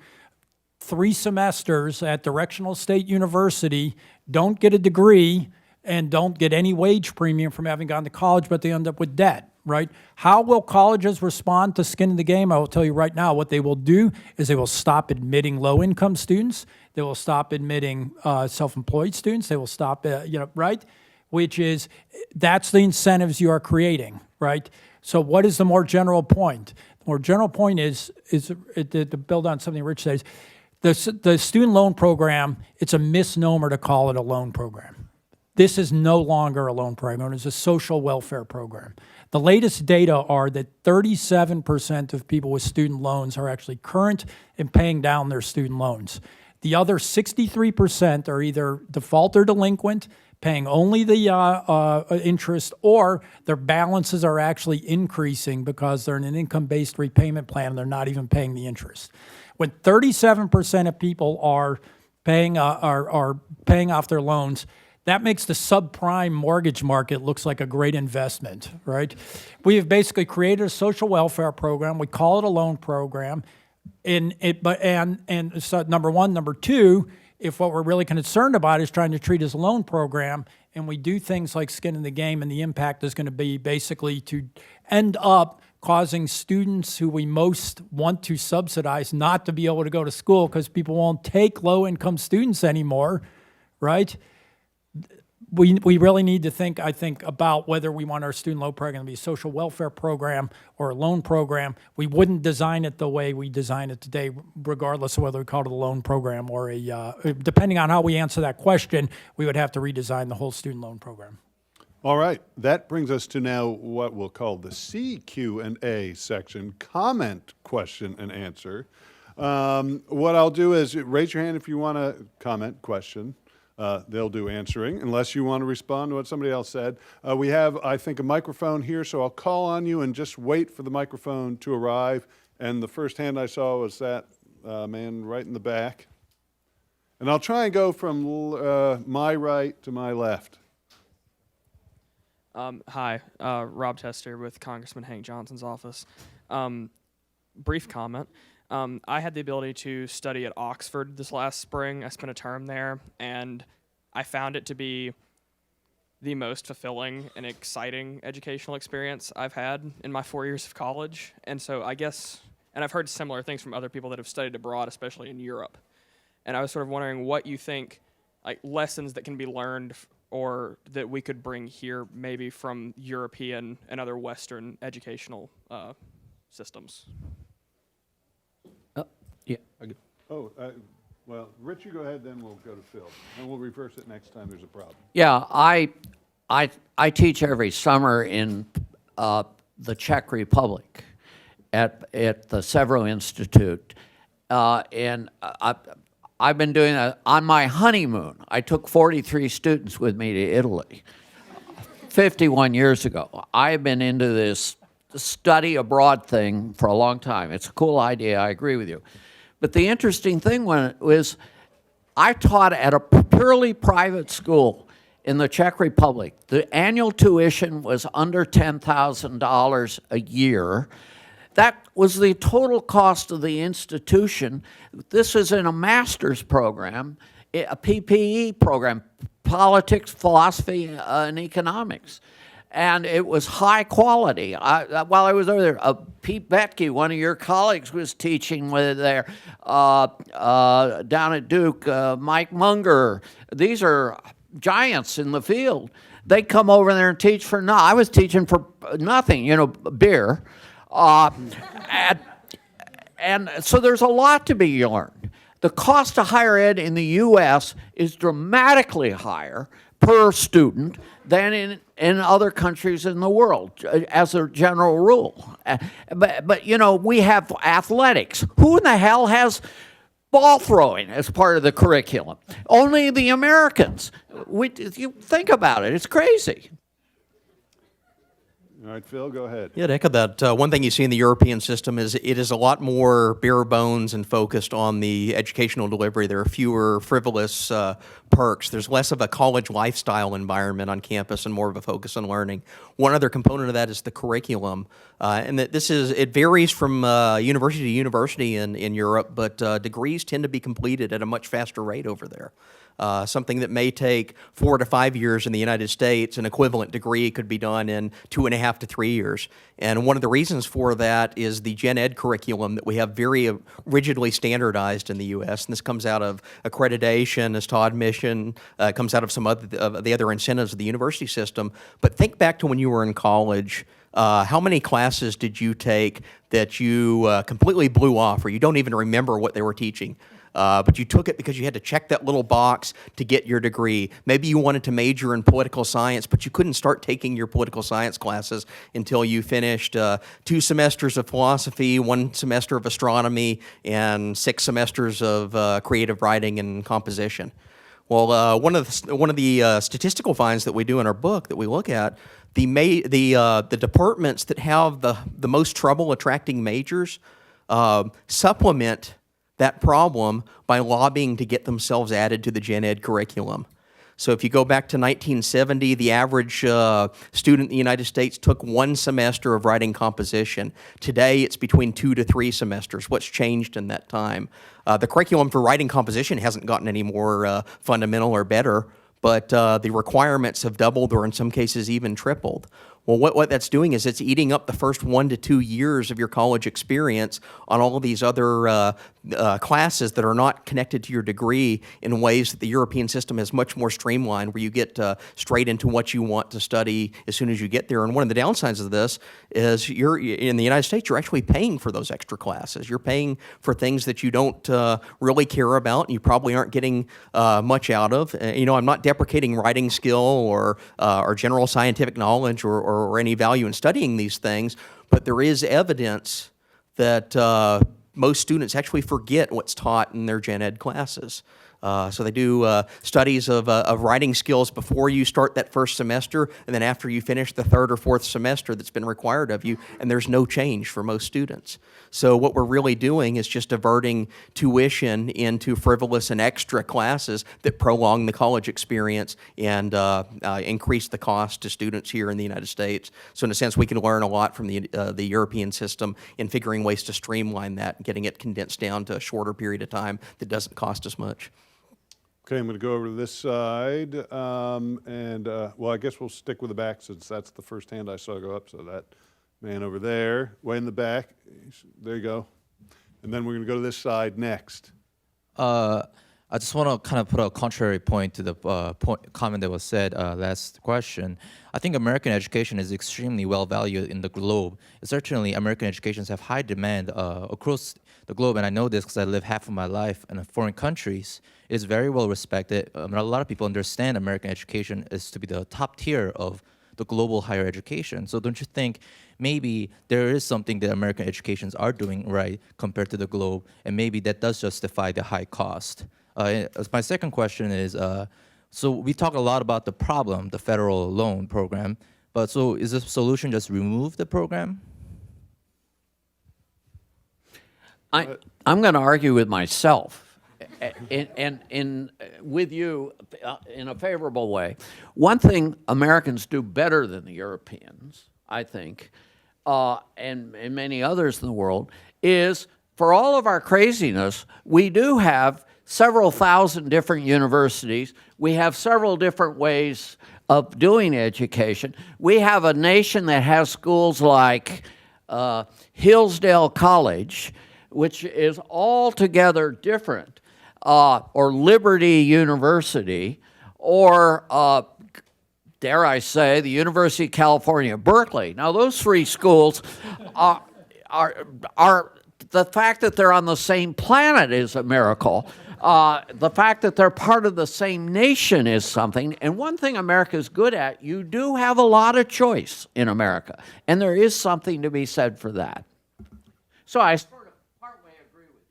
Speaker 5: 3 semesters at Directional State University, don't get a degree, and don't get any wage premium from having gone to college, but they end up with debt, right? How will colleges respond to skin in the game? I will tell you right now, what they will do is they will stop admitting low-income students. They will stop admitting self-employed students. They will stop, right? Which is, that's the incentives you are creating, right? So what is the more general point? The more general point is to build on something Rich says, the student loan program, it's a misnomer to call it a loan program. This is no longer a loan program. It's a social welfare program. The latest data are that 37% of people with student loans are actually current and paying down their student loans. The other 63% are either default or delinquent, paying only the interest, or their balances are actually increasing because they're in an income-based repayment plan and they're not even paying the interest. When 37% of people are paying off their loans, that makes the subprime mortgage market looks like a great investment, right? We have basically created a social welfare program. We call it a loan program, and so number one, number two. If what we're really concerned about is trying to treat as a loan program, and we do things like skin in the game, and the impact is going to be basically to end up causing students who we most want to subsidize not to be able to go to school because people won't take low-income students anymore, right? We really need to think, I think, about whether we want our student loan program to be a social welfare program or a loan program. We wouldn't design it the way we design it today, regardless of whether we call it a loan program or depending on how we answer that question, we would have to redesign the whole student loan program.
Speaker 1: All right, that brings us to now what we'll call the CQ&A section, comment, question, and answer. What I'll do is raise your hand if you want to comment, question. They'll do answering, unless you want to respond to what somebody else said. We have, I think, a microphone here, so I'll call on you and just wait for the microphone to arrive. And the first hand I saw was that man right in the back. And I'll try and go from my right to my left.
Speaker 6: Hi, Rob Tester with Congressman Hank Johnson's office. Brief comment. I had the ability to study at Oxford this last spring. I spent a term there, and I found it to be the most fulfilling and exciting educational experience I've had in my 4 years of college. And so I guess, and I've heard similar things from other people that have studied abroad, especially in Europe. And I was sort of wondering what you think, like lessons that can be learned or that we could bring here maybe from European and other Western educational systems.
Speaker 1: Oh, well, Rich, you go ahead, then we'll go to Phil. And we'll reverse it next time there's a problem.
Speaker 4: Yeah, I teach every summer in the Czech Republic at the Several Institute, and I've been doing that on my honeymoon. I took 43 students with me to Italy 51 years ago. I've been into this study abroad thing for a long time. It's a cool idea. I agree with you. But the interesting thing was I taught at a purely private school in the Czech Republic. The annual tuition was under $10,000 a year. That was the total cost of the institution. This is in a master's program, a PPE program, politics, philosophy, and economics. And it was high quality. While I was over there, Pete Betke, one of your colleagues, was teaching there down at Duke. Mike Munger. These are giants in the field. They come over there and teach for I was teaching for nothing, beer. And so there's a lot to be learned. The cost of higher ed in the U.S. is dramatically higher per student than in other countries in the world, as a general rule. But we have athletics. Who in the hell has ball throwing as part of the curriculum? Only the Americans. You think about it, it's crazy.
Speaker 1: All right, Phil, go ahead.
Speaker 3: Yeah, to echo that, one thing you see in the European system is it is a lot more bare bones and focused on the educational delivery. There are fewer frivolous perks. There's less of a college lifestyle environment on campus and more of a focus on learning. One other component of that is the curriculum, and that it varies from university to university in Europe, but degrees tend to be completed at a much faster rate over there. Something that may take 4 to 5 years in the United States, an equivalent degree could be done in 2.5 to 3 years. And one of the reasons for that is the gen ed curriculum that we have very rigidly standardized in the U.S. And this comes out of accreditation, as Todd mentioned, comes out of some of the other incentives of the university system. But think back to when you were in college. how many classes did you take that you completely blew off, or you don't even remember what they were teaching? But you took it because you had to check that little box to get your degree. Maybe you wanted to major in political science, but you couldn't start taking your political science classes until you finished 2 semesters of philosophy, 1 semester of astronomy, and 6 semesters of creative writing and composition. Well, one of the statistical finds that we do in our book that we look at, the departments that have the most trouble attracting majors supplement that problem by lobbying to get themselves added to the gen ed curriculum. So if you go back to 1970, the average student in the United States took 1 semester of writing composition. Today, it's between 2 to 3 semesters. What's changed in that time? The curriculum for writing composition hasn't gotten any more fundamental or better, but the requirements have doubled or in some cases even tripled. Well, what that's doing is it's eating up the first 1 to 2 years of your college experience on all of these other classes that are not connected to your degree in ways that the European system is much more streamlined, where you get straight into what you want to study as soon as you get there. And one of the downsides of this is in the United States, you're actually paying for those extra classes. You're paying for things that you don't really care about and you probably aren't getting much out of. I'm not deprecating writing skill or general scientific knowledge or any value in studying these things, but there is evidence that most students actually forget what's taught in their gen ed classes. So they do studies of writing skills before you start that first semester, and then after you finish the 3rd or 4th semester that's been required of you, and there's no change for most students. So what we're really doing is just diverting tuition into frivolous and extra classes that prolong the college experience and increase the cost to students here in the United States. So in a sense, we can learn a lot from the European system in figuring ways to streamline that and getting it condensed down to a shorter period of time that doesn't cost as much.
Speaker 1: Okay, I'm going to go over to this side, well, I guess we'll stick with the back since that's the first hand I saw go up, so that man over there, way in the back, there you go. And then we're going to go to this side next.
Speaker 7: I just want to kind of put a contrary point to the comment that was said last question. I think American education is extremely well valued in the globe. Certainly, American educations have high demand across the globe, and I know this because I live half of my life in foreign countries. It is very well respected. A lot of people understand American education is to be the top tier of the global higher education. So don't you think maybe there is something that American educations are doing right compared to the globe, and maybe that does justify the high cost? My second question is, so we talk a lot about the problem, the federal loan program, but so is the solution just remove the program?
Speaker 4: I'm going to argue with myself with you in a favorable way. One thing Americans do better than the Europeans, I think, and many others in the world, is for all of our craziness, we do have several thousand different universities. We have several different ways of doing education. We have a nation that has schools like Hillsdale College, which is altogether different, or Liberty University, or dare I say, the University of California, Berkeley. Now, those 3 schools are the fact that they're on the same planet is a miracle. The fact that they're part of the same nation is something. And one thing America is good at, you do have a lot of choice in America. And there is something to be said for that. So I sort of partway agree with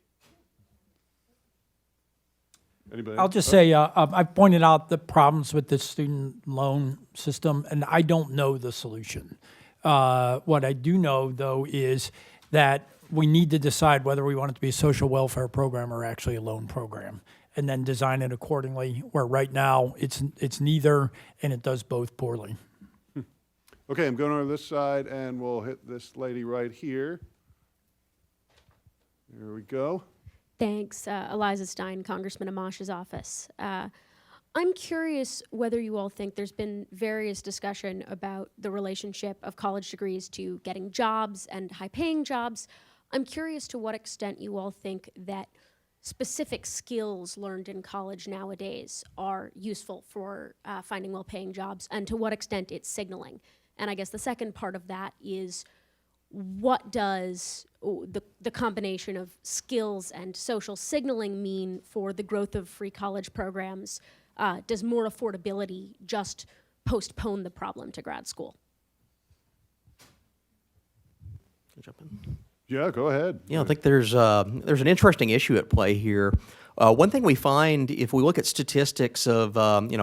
Speaker 4: you.
Speaker 1: Anybody?
Speaker 5: I'll just say, I've pointed out the problems with the student loan system, and I don't know the solution. What I do know, though, is that we need to decide whether we want it to be a social welfare program or actually a loan program, and then design it accordingly, where right now it's neither, and it does both poorly.
Speaker 1: Okay, I'm going over this side, and we'll hit this lady right here. Here we go.
Speaker 8: Thanks, Eliza Stein, Congressman Amash's office. I'm curious whether you all think there's been various discussion about the relationship of college degrees to getting jobs and high-paying jobs. I'm curious to what extent you all think that specific skills learned in college nowadays are useful for finding well-paying jobs, and to what extent it's signaling. And I guess the second part of that is, what does the combination of skills and social signaling mean for the growth of free college programs? Does more affordability just postpone the problem to grad school?
Speaker 3: Can I jump in?
Speaker 1: Yeah, go ahead.
Speaker 3: Yeah, I think there's an interesting issue at play here. One thing we find if we look at statistics of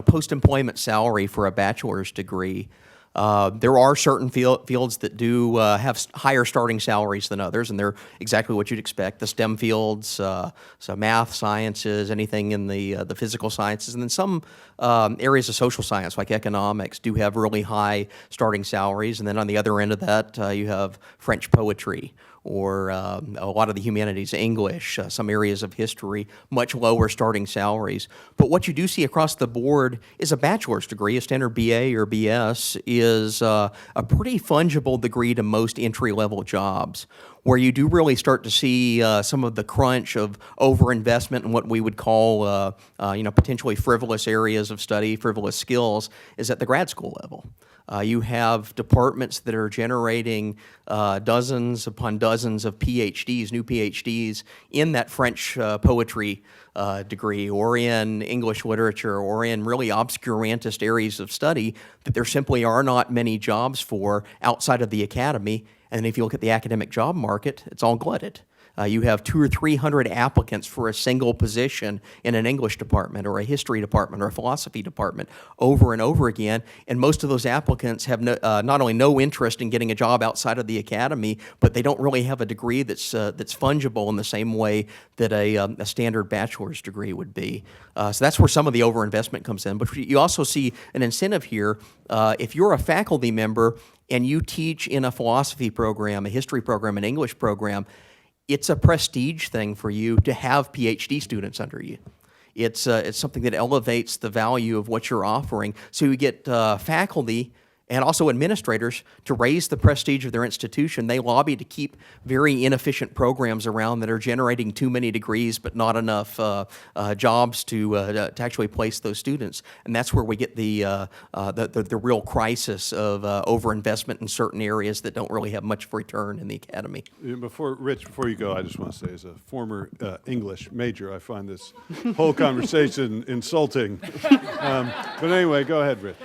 Speaker 3: post-employment salary for a bachelor's degree, there are certain fields that do have higher starting salaries than others, and they're exactly what you'd expect. The STEM fields, so math, sciences, anything in the physical sciences, and then some areas of social science like economics do have really high starting salaries. And then on the other end of that, you have French poetry, or a lot of the humanities, English, some areas of history, much lower starting salaries. But what you do see across the board is a bachelor's degree, a standard BA or BS, is a pretty fungible degree to most entry-level jobs, where you do really start to see some of the crunch of overinvestment in what we would call potentially frivolous areas of study, frivolous skills, is at the grad school level. You have departments that are generating dozens upon dozens of PhDs, new PhDs, in that French poetry degree, or in English literature, or in really obscurantist areas of study that there simply are not many jobs for outside of the academy. And if you look at the academic job market, it's all glutted. You have 200 or 300 applicants for a single position in an English department or a history department or a philosophy department over and over again, and most of those applicants have not only no interest in getting a job outside of the academy, but they don't really have a degree that's fungible in the same way that a standard bachelor's degree would be. So that's where some of the overinvestment comes in. But you also see an incentive here. If you're a faculty member and you teach in a philosophy program, a history program, an English program, it's a prestige thing for you to have PhD students under you. It's something that elevates the value of what you're offering. So you get faculty and also administrators to raise the prestige of their institution. They lobby to keep very inefficient programs around that are generating too many degrees but not enough jobs to actually place those students. And that's where we get the real crisis of overinvestment in certain areas that don't really have much return in the academy.
Speaker 1: Before you go, I just want to say, as a former English major, I find this whole conversation insulting. But anyway, go ahead, Rich.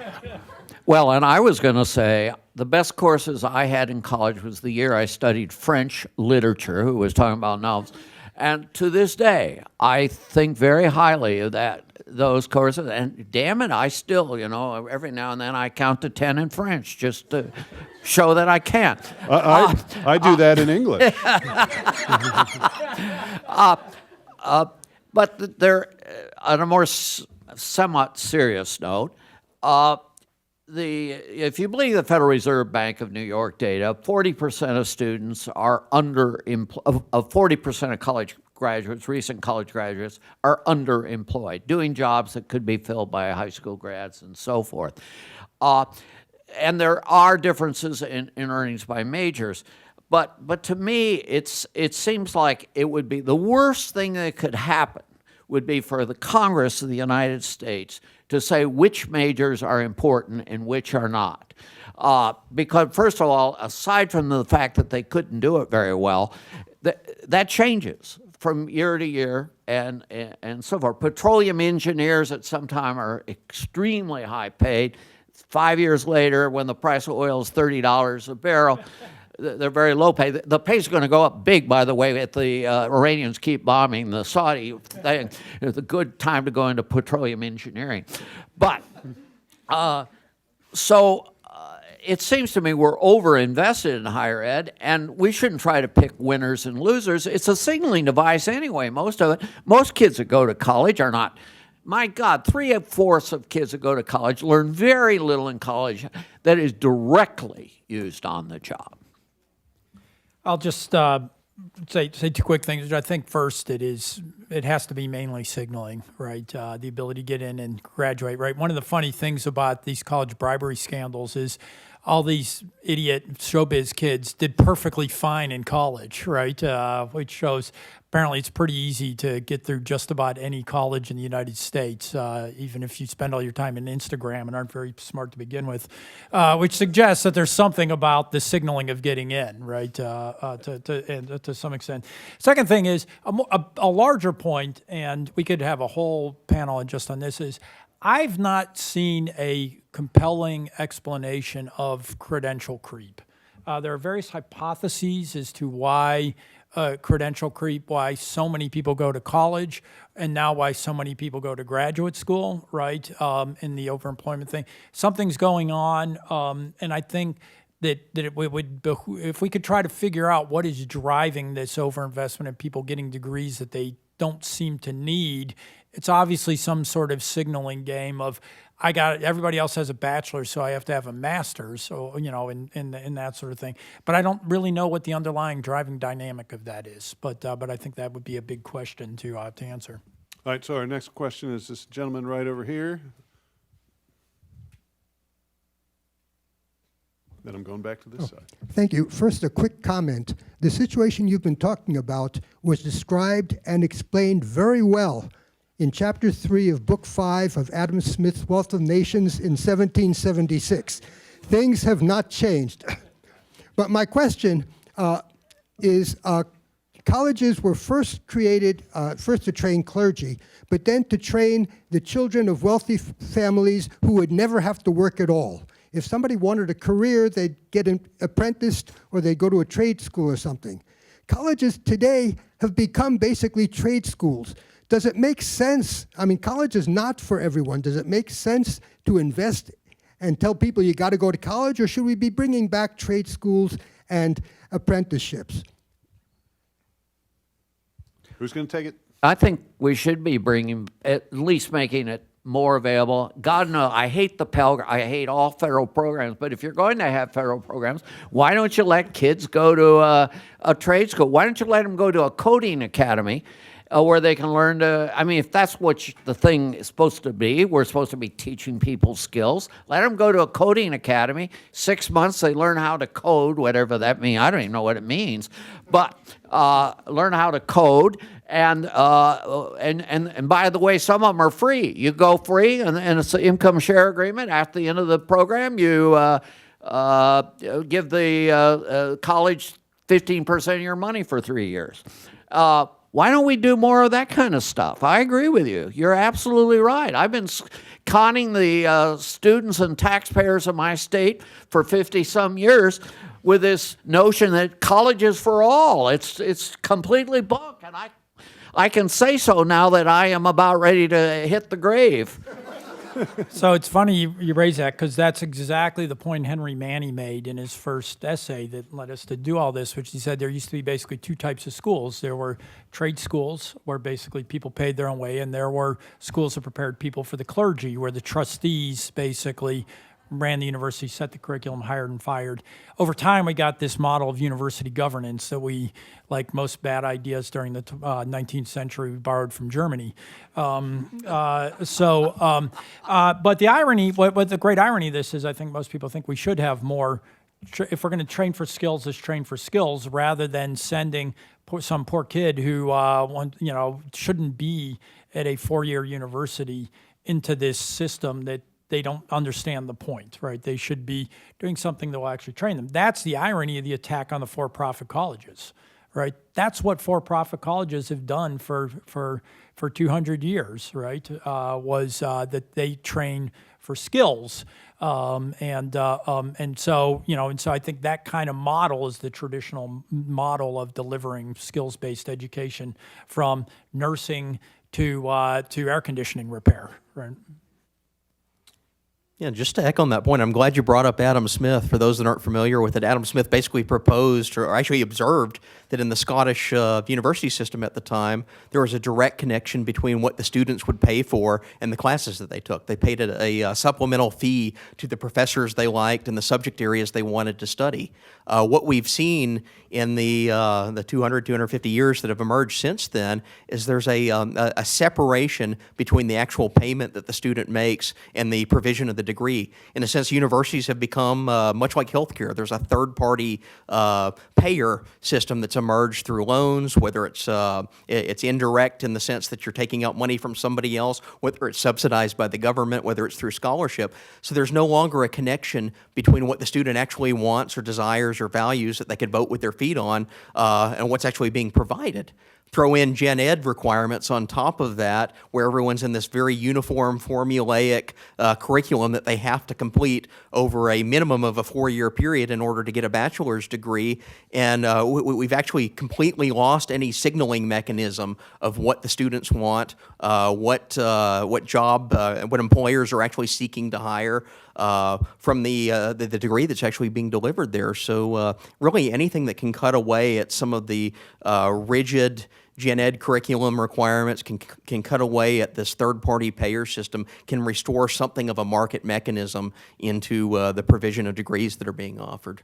Speaker 4: Well, and I was going to say the best courses I had in college was the year I studied French literature, who was talking about novels. And to this day, I think very highly of those courses. And damn it, I still, every now and then I count to 10 in French just to show that I can.
Speaker 1: I do that in English.
Speaker 4: But there, on a more somewhat serious note, if you believe the Federal Reserve Bank of New York data, 40% of students are of 40% of college graduates, recent college graduates, are underemployed, doing jobs that could be filled by high school grads and so forth. And there are differences in earnings by majors. But to me, it seems like it would be the worst thing that could happen would be for the Congress of the United States to say which majors are important and which are not. Because first of all, aside from the fact that they couldn't do it very well, that changes from year to year and so forth. Petroleum engineers at some time are extremely high paid. 5 years later, when the price of oil is $30 a barrel, they're very low pay. The pay is going to go up big, by the way, if the Iranians keep bombing the Saudi thing. It's a good time to go into petroleum engineering. But, it seems to me we're over-invested in higher ed, and we shouldn't try to pick winners and losers. It's a signaling device anyway, most of it. Most kids that go to college are not. My God, 3/4 of kids that go to college learn very little in college that is directly used on the job.
Speaker 5: I'll just say two quick things. I think first it has to be mainly signaling, right? The ability to get in and graduate, right? One of the funny things about these college bribery scandals is all these idiot showbiz kids did perfectly fine in college, right? Which shows apparently it's pretty easy to get through just about any college in the United States, even if you spend all your time in Instagram and aren't very smart to begin with, which suggests that there's something about the signaling of getting in, right, to some extent. Second thing is a larger point, and we could have a whole panel just on this, is I've not seen a compelling explanation of credential creep. There are various hypotheses as to why credential creep, why so many people go to college, and now why so many people go to graduate school, right, in the overemployment thing. Something's going on, and I think that it would if we could try to figure out what is driving this overinvestment in people getting degrees that they don't seem to need. It's obviously some sort of signaling game of everybody else has a bachelor's, so I have to have a master's, so in that sort of thing. But I don't really know what the underlying driving dynamic of that is. But I think that would be a big question to answer.
Speaker 1: All right, so our next question is this gentleman right over here. Then I'm going back to this side.
Speaker 9: Thank you. First, a quick comment. The situation you've been talking about was described and explained very well in Chapter 3 of Book 5 of Adam Smith's Wealth of Nations in 1776. Things have not changed. But my question is, colleges were first created, first to train clergy, but then to train the children of wealthy families who would never have to work at all. If somebody wanted a career, they'd get apprenticed or they'd go to a trade school or something. Colleges today have become basically trade schools. Does it make sense? I mean, college is not for everyone. Does it make sense to invest and tell people you got to go to college, or should we be bringing back trade schools and apprenticeships?
Speaker 1: Who's going to take it?
Speaker 4: I think we should be bringing, at least making it more available. God knows, I hate the Pell, I hate all federal programs, but if you're going to have federal programs, why don't you let kids go to a trade school? Why don't you let them go to a coding academy where they can learn to, I mean, if that's what the thing is supposed to be, we're supposed to be teaching people skills. Let them go to a coding academy. 6 months, they learn how to code, whatever that means. I don't even know what it means, but learn how to code. And by the way, some of them are free. You go free, and it's an income share agreement. At the end of the program, you give the college 15% of your money for 3 years. Why don't we do more of that kind of stuff? I agree with you. You're absolutely right. I've been conning the students and taxpayers of my state for 50-some years with this notion that college is for all. It's completely bunk, and I can say so now that I am about ready to hit the grave.
Speaker 5: So it's funny you raise that, because that's exactly the point Henry Manny made in his first essay that led us to do all this, which he said there used to be basically two types of schools. There were trade schools where basically people paid their own way, and there were schools that prepared people for the clergy, where the trustees basically ran the university, set the curriculum, hired and fired. Over time, we got this model of university governance that we, like most bad ideas during the 19th century, we borrowed from Germany. But the irony, what the great irony of this is, I think most people think we should have more, if we're going to train for skills, let's train for skills rather than sending some poor kid who shouldn't be at a 4-year university into this system that they don't understand the point, right? They should be doing something that will actually train them. That's the irony of the attack on the for-profit colleges, right? That's what for-profit colleges have done for 200 years, right? That they train for skills, and so I think that kind of model is the traditional model of delivering skills-based education, from nursing to air conditioning repair, right?
Speaker 3: Yeah, just to echo on that point, I'm glad you brought up Adam Smith. For those that aren't familiar with it, Adam Smith basically proposed, or actually observed, that in the Scottish university system at the time, there was a direct connection between what the students would pay for and the classes that they took. They paid a supplemental fee to the professors they liked and the subject areas they wanted to study. What we've seen in the 200, 250 years that have emerged since then is there's a separation between the actual payment that the student makes and the provision of the degree. In a sense, universities have become much like healthcare. There's a third-party payer system that's emerged through loans, whether it's indirect in the sense that you're taking out money from somebody else, whether it's subsidized by the government, whether it's through scholarship. So there's no longer a connection between what the student actually wants or desires or values that they could vote with their feet on and what's actually being provided. Throw in gen ed requirements on top of that, where everyone's in this very uniform, formulaic curriculum that they have to complete over a minimum of a 4-year period in order to get a bachelor's degree. And we've actually completely lost any signaling mechanism of what the students want, what employers are actually seeking to hire from the degree that's actually being delivered there. So really anything that can cut away at some of the rigid gen ed curriculum requirements, can cut away at this third-party payer system, can restore something of a market mechanism into the provision of degrees that are being offered.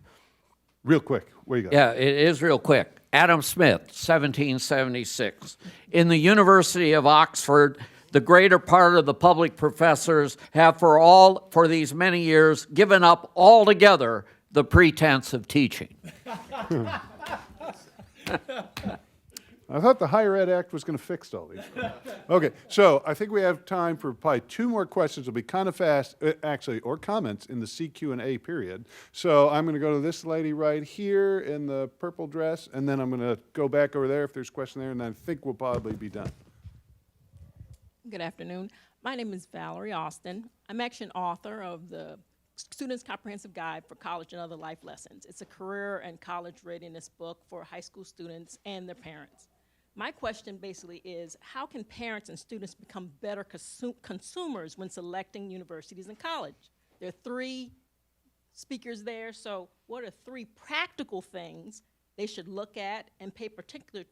Speaker 1: Real quick, what you got?
Speaker 4: Yeah, it is real quick. Adam Smith, 1776. In the University of Oxford, the greater part of the public professors have for these many years given up altogether the pretense of teaching.
Speaker 1: I thought the Higher Ed Act was going to fix all these. Okay, so I think we have time for probably 2 more questions. It'll be kind of fast, actually, or comments in the CQ&A period. So I'm going to go to this lady right here in the purple dress, and then I'm going to go back over there if there's a question there, and I think we'll probably be done.
Speaker 10: Good afternoon. My name is Valerie Austin. I'm actually an author of the Student's Comprehensive Guide for College and Other Life Lessons. It's a career and college readiness book for high school students and their parents. My question basically is, how can parents and students become better consumers when selecting universities and college? There are 3 speakers there, so what are 3 practical things they should look at and pay particular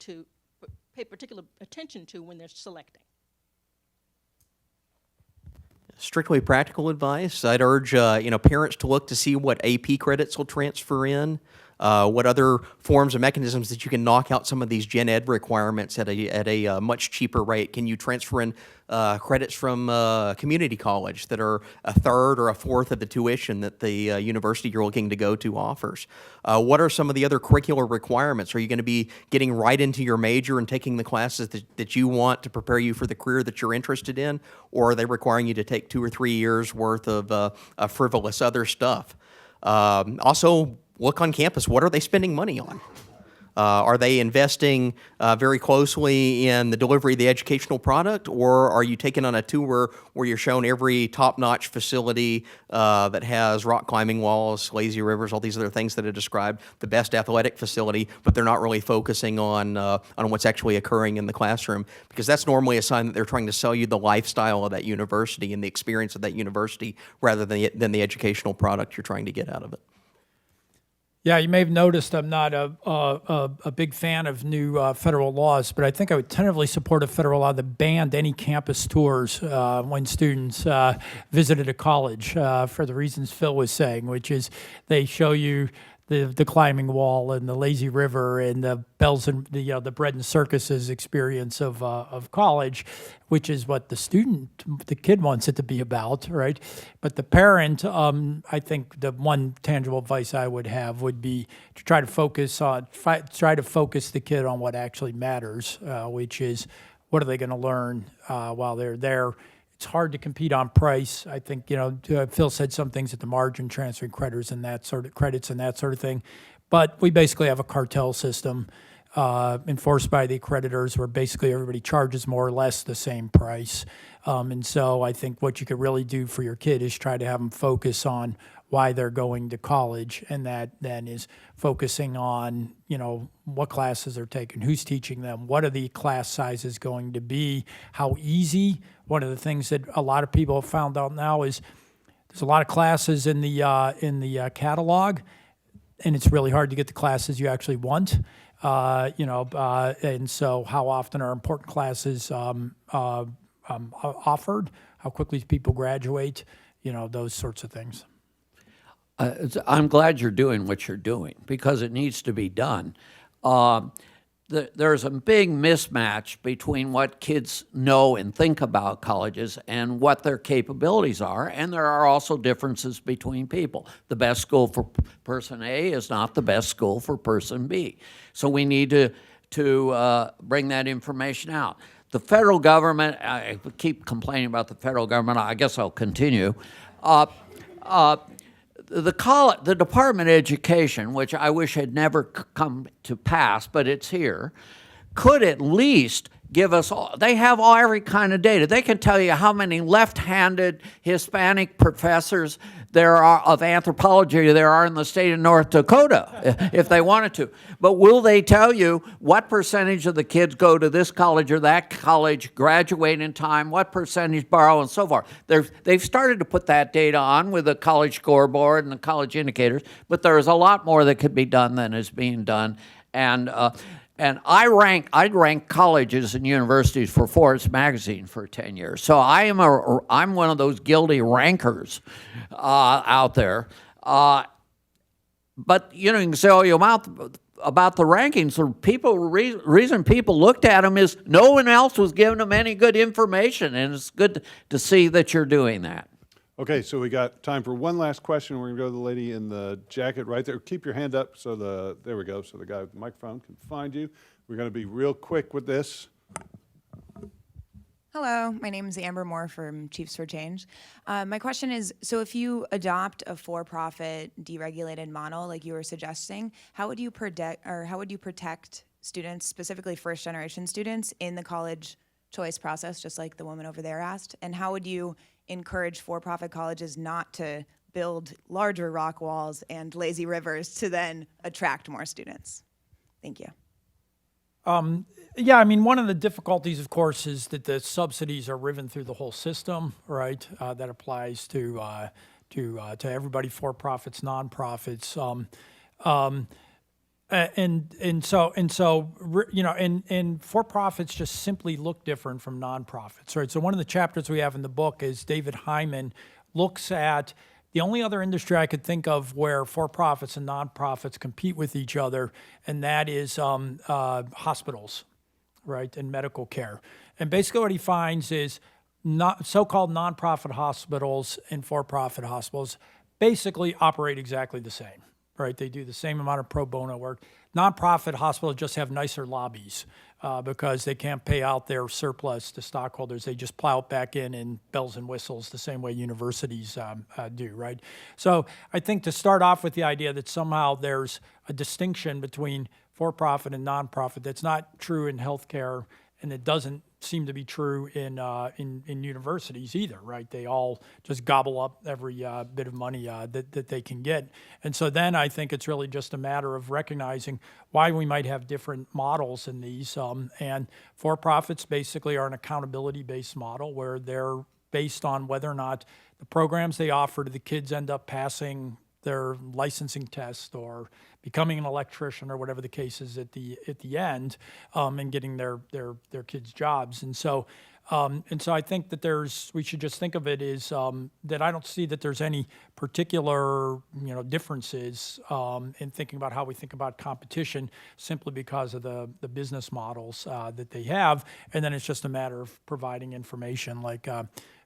Speaker 10: attention to when they're selecting?
Speaker 3: Strictly practical advice, I'd urge parents to look to see what AP credits will transfer in, what other forms of mechanisms that you can knock out some of these gen ed requirements at a much cheaper rate. Can you transfer in credits from community college that are a third or a fourth of the tuition that the university you're looking to go to offers? What are some of the other curricular requirements? Are you going to be getting right into your major and taking the classes that you want to prepare you for the career that you're interested in? Or are they requiring you to take 2 or 3 years worth of frivolous other stuff? Also, look on campus. What are they spending money on? Are they investing very closely in the delivery of the educational product, or are you taking on a tour where you're shown every top-notch facility that has rock climbing walls, lazy rivers, all these other things that are described, the best athletic facility, but they're not really focusing on what's actually occurring in the classroom? Because that's normally a sign that they're trying to sell you the lifestyle of that university and the experience of that university rather than the educational product you're trying to get out of it.
Speaker 5: Yeah, you may have noticed I'm not a big fan of new federal laws, but I think I would tentatively support a federal law that banned any campus tours when students visited a college for the reasons Phil was saying, which is they show you the climbing wall and the lazy river and the bells and the bread and circuses experience of college, which is what the kid wants it to be about, right? But the parent, I think the one tangible advice I would have would be to try to focus the kid on what actually matters, which is what are they going to learn while they're there. It's hard to compete on price. I think, Phil said some things at the margin, transferring credits and that sort of thing. But we basically have a cartel system enforced by the accreditors where basically everybody charges more or less the same price. And so I think what you could really do for your kid is try to have them focus on why they're going to college, and that then is focusing on, what classes they're taking, who's teaching them, what are the class sizes going to be, how easy. One of the things that a lot of people have found out now is there's a lot of classes in the catalog, and it's really hard to get the classes you actually want. And so how often are important classes offered? How quickly do people graduate? Those sorts of things. I'm
Speaker 4: glad you're doing what you're doing because it needs to be done. The there's a big mismatch between what kids know and think about colleges and what their capabilities are, and there are also differences between people. The best school for person A is not the best school for person B. So we need to bring that information out. The federal government, I keep complaining about the federal government, I guess I'll continue. The Department of Education, which I wish had never come to pass, but it's here, could at least give us all, they have every kind of data. They can tell you how many left-handed Hispanic professors there are of anthropology there are in the state of North Dakota, if they wanted to. But will they tell you what percentage of the kids go to this college or that college, graduate in time, what percentage borrow, and so forth? They've started to put that data on with the college scoreboard and the college indicators, but there is a lot more that could be done than is being done. And I'd rank colleges and universities for Forbes magazine for 10 years. So I'm one of those guilty rankers out there. But you can say all you want about the rankings. The reason people looked at them is no one else was giving them any good information, and it's good to see that you're doing that.
Speaker 1: Okay, so we got time for one last question. We're going to go to the lady in the jacket right there. Keep your hand up so there we go, so the guy with the microphone can find you. We're going to be real quick with this.
Speaker 11: Hello, my name is Amber Moore from Chiefs for Change. My question is, so if you adopt a for-profit deregulated model like you were suggesting, how would you protect students, specifically first-generation students, in the college choice process, just like the woman over there asked? And how would you encourage for-profit colleges not to build larger rock walls and lazy rivers to then attract more students? Thank you.
Speaker 5: Yeah, I mean, one of the difficulties, of course, is that the subsidies are riven through the whole system, right? That applies to everybody, for-profits, nonprofits, and for-profits just simply look different from nonprofits, right? So one of the chapters we have in the book is David Hyman looks at the only other industry I could think of where for-profits and nonprofits compete with each other, and that is hospitals, right, and medical care. And basically what he finds is so-called nonprofit hospitals and for-profit hospitals basically operate exactly the same, right? They do the same amount of pro bono work. Nonprofit hospitals just have nicer lobbies because they can't pay out their surplus to stockholders. They just plow it back in bells and whistles the same way universities do, right? So I think to start off with the idea that somehow there's a distinction between for-profit and nonprofit, that's not true in healthcare, and it doesn't seem to be true in universities either, right? They all just gobble up every bit of money that they can get. And so then I think it's really just a matter of recognizing why we might have different models in these. And for-profits basically are an accountability-based model where they're based on whether or not the programs they offer to the kids end up passing their licensing test or becoming an electrician or whatever the case is at the end, and getting their kids jobs. And so I think that we should just think of it as that I don't see that there's any particular differences in thinking about how we think about competition simply because of the business models that they have, and then it's just a matter of providing information like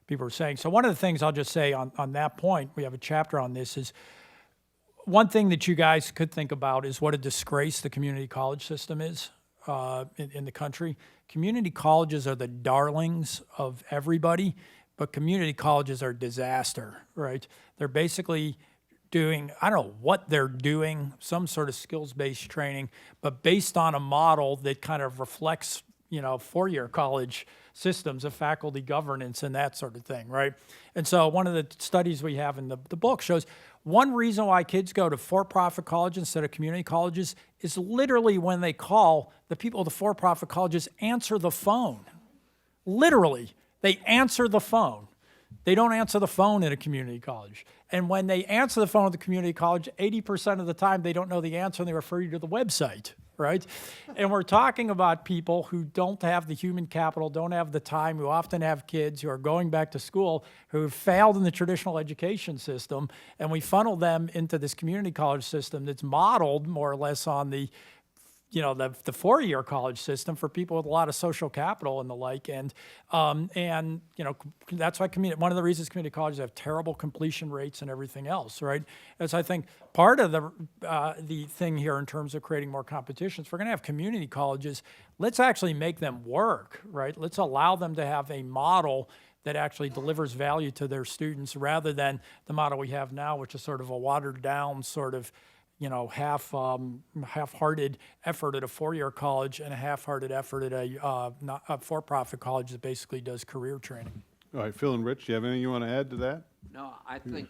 Speaker 5: people are saying. So one of the things I'll just say on that point, we have a chapter on this, is one thing that you guys could think about is what a disgrace the community college system is in the country. Community colleges are the darlings of everybody, but community colleges are a disaster, right? They're basically doing, I don't know what they're doing, some sort of skills-based training, but based on a model that kind of reflects, four-year college systems of faculty governance and that sort of thing, right? And so one of the studies we have in the book shows one reason why kids go to for-profit colleges instead of community colleges is literally when they call, the people at the for-profit colleges answer the phone. Literally, they answer the phone. They don't answer the phone at a community college. And when they answer the phone at the community college, 80% of the time they don't know the answer and they refer you to the website, right? And we're talking about people who don't have the human capital, don't have the time, who often have kids, who are going back to school, who have failed in the traditional education system, and we funnel them into this community college system that's modeled more or less on the the four-year college system for people with a lot of social capital and the like, and that's why one of the reasons community colleges have terrible completion rates and everything else, right? As I think part of the thing here in terms of creating more competition, if we're going to have community colleges, let's actually make them work, right? Let's allow them to have a model that actually delivers value to their students rather than the model we have now, which is sort of a watered down sort of half-hearted effort at a four-year college and a half-hearted effort at a for-profit college that basically does career training.
Speaker 1: All right, Phil and Rich, do you have anything you want to add to that?
Speaker 4: No, I think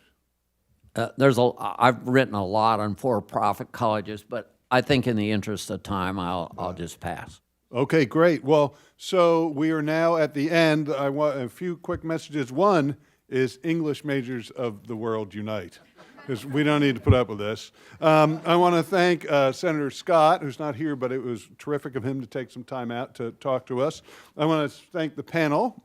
Speaker 4: I've written a lot on for-profit colleges, but I think in the interest of time, I'll just pass.
Speaker 1: Okay, great. Well, so we are now at the end. I want a few quick messages. One is English majors of the world unite, because we don't need to put up with this. I want to thank Senator Scott, who's not here, but it was terrific of him to take some time out to talk to us. I want to thank the panel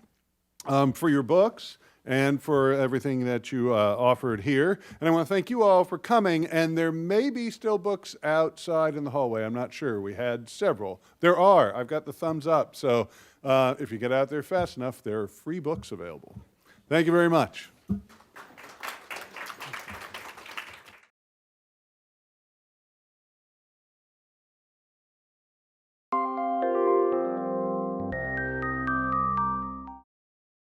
Speaker 1: for your books and for everything that you offered here. And I want to thank you all for coming. And there may be still books outside in the hallway. I'm not sure. We had several. There are. I've got the thumbs up. So if you get out there fast enough, there are free books available. Thank you very much.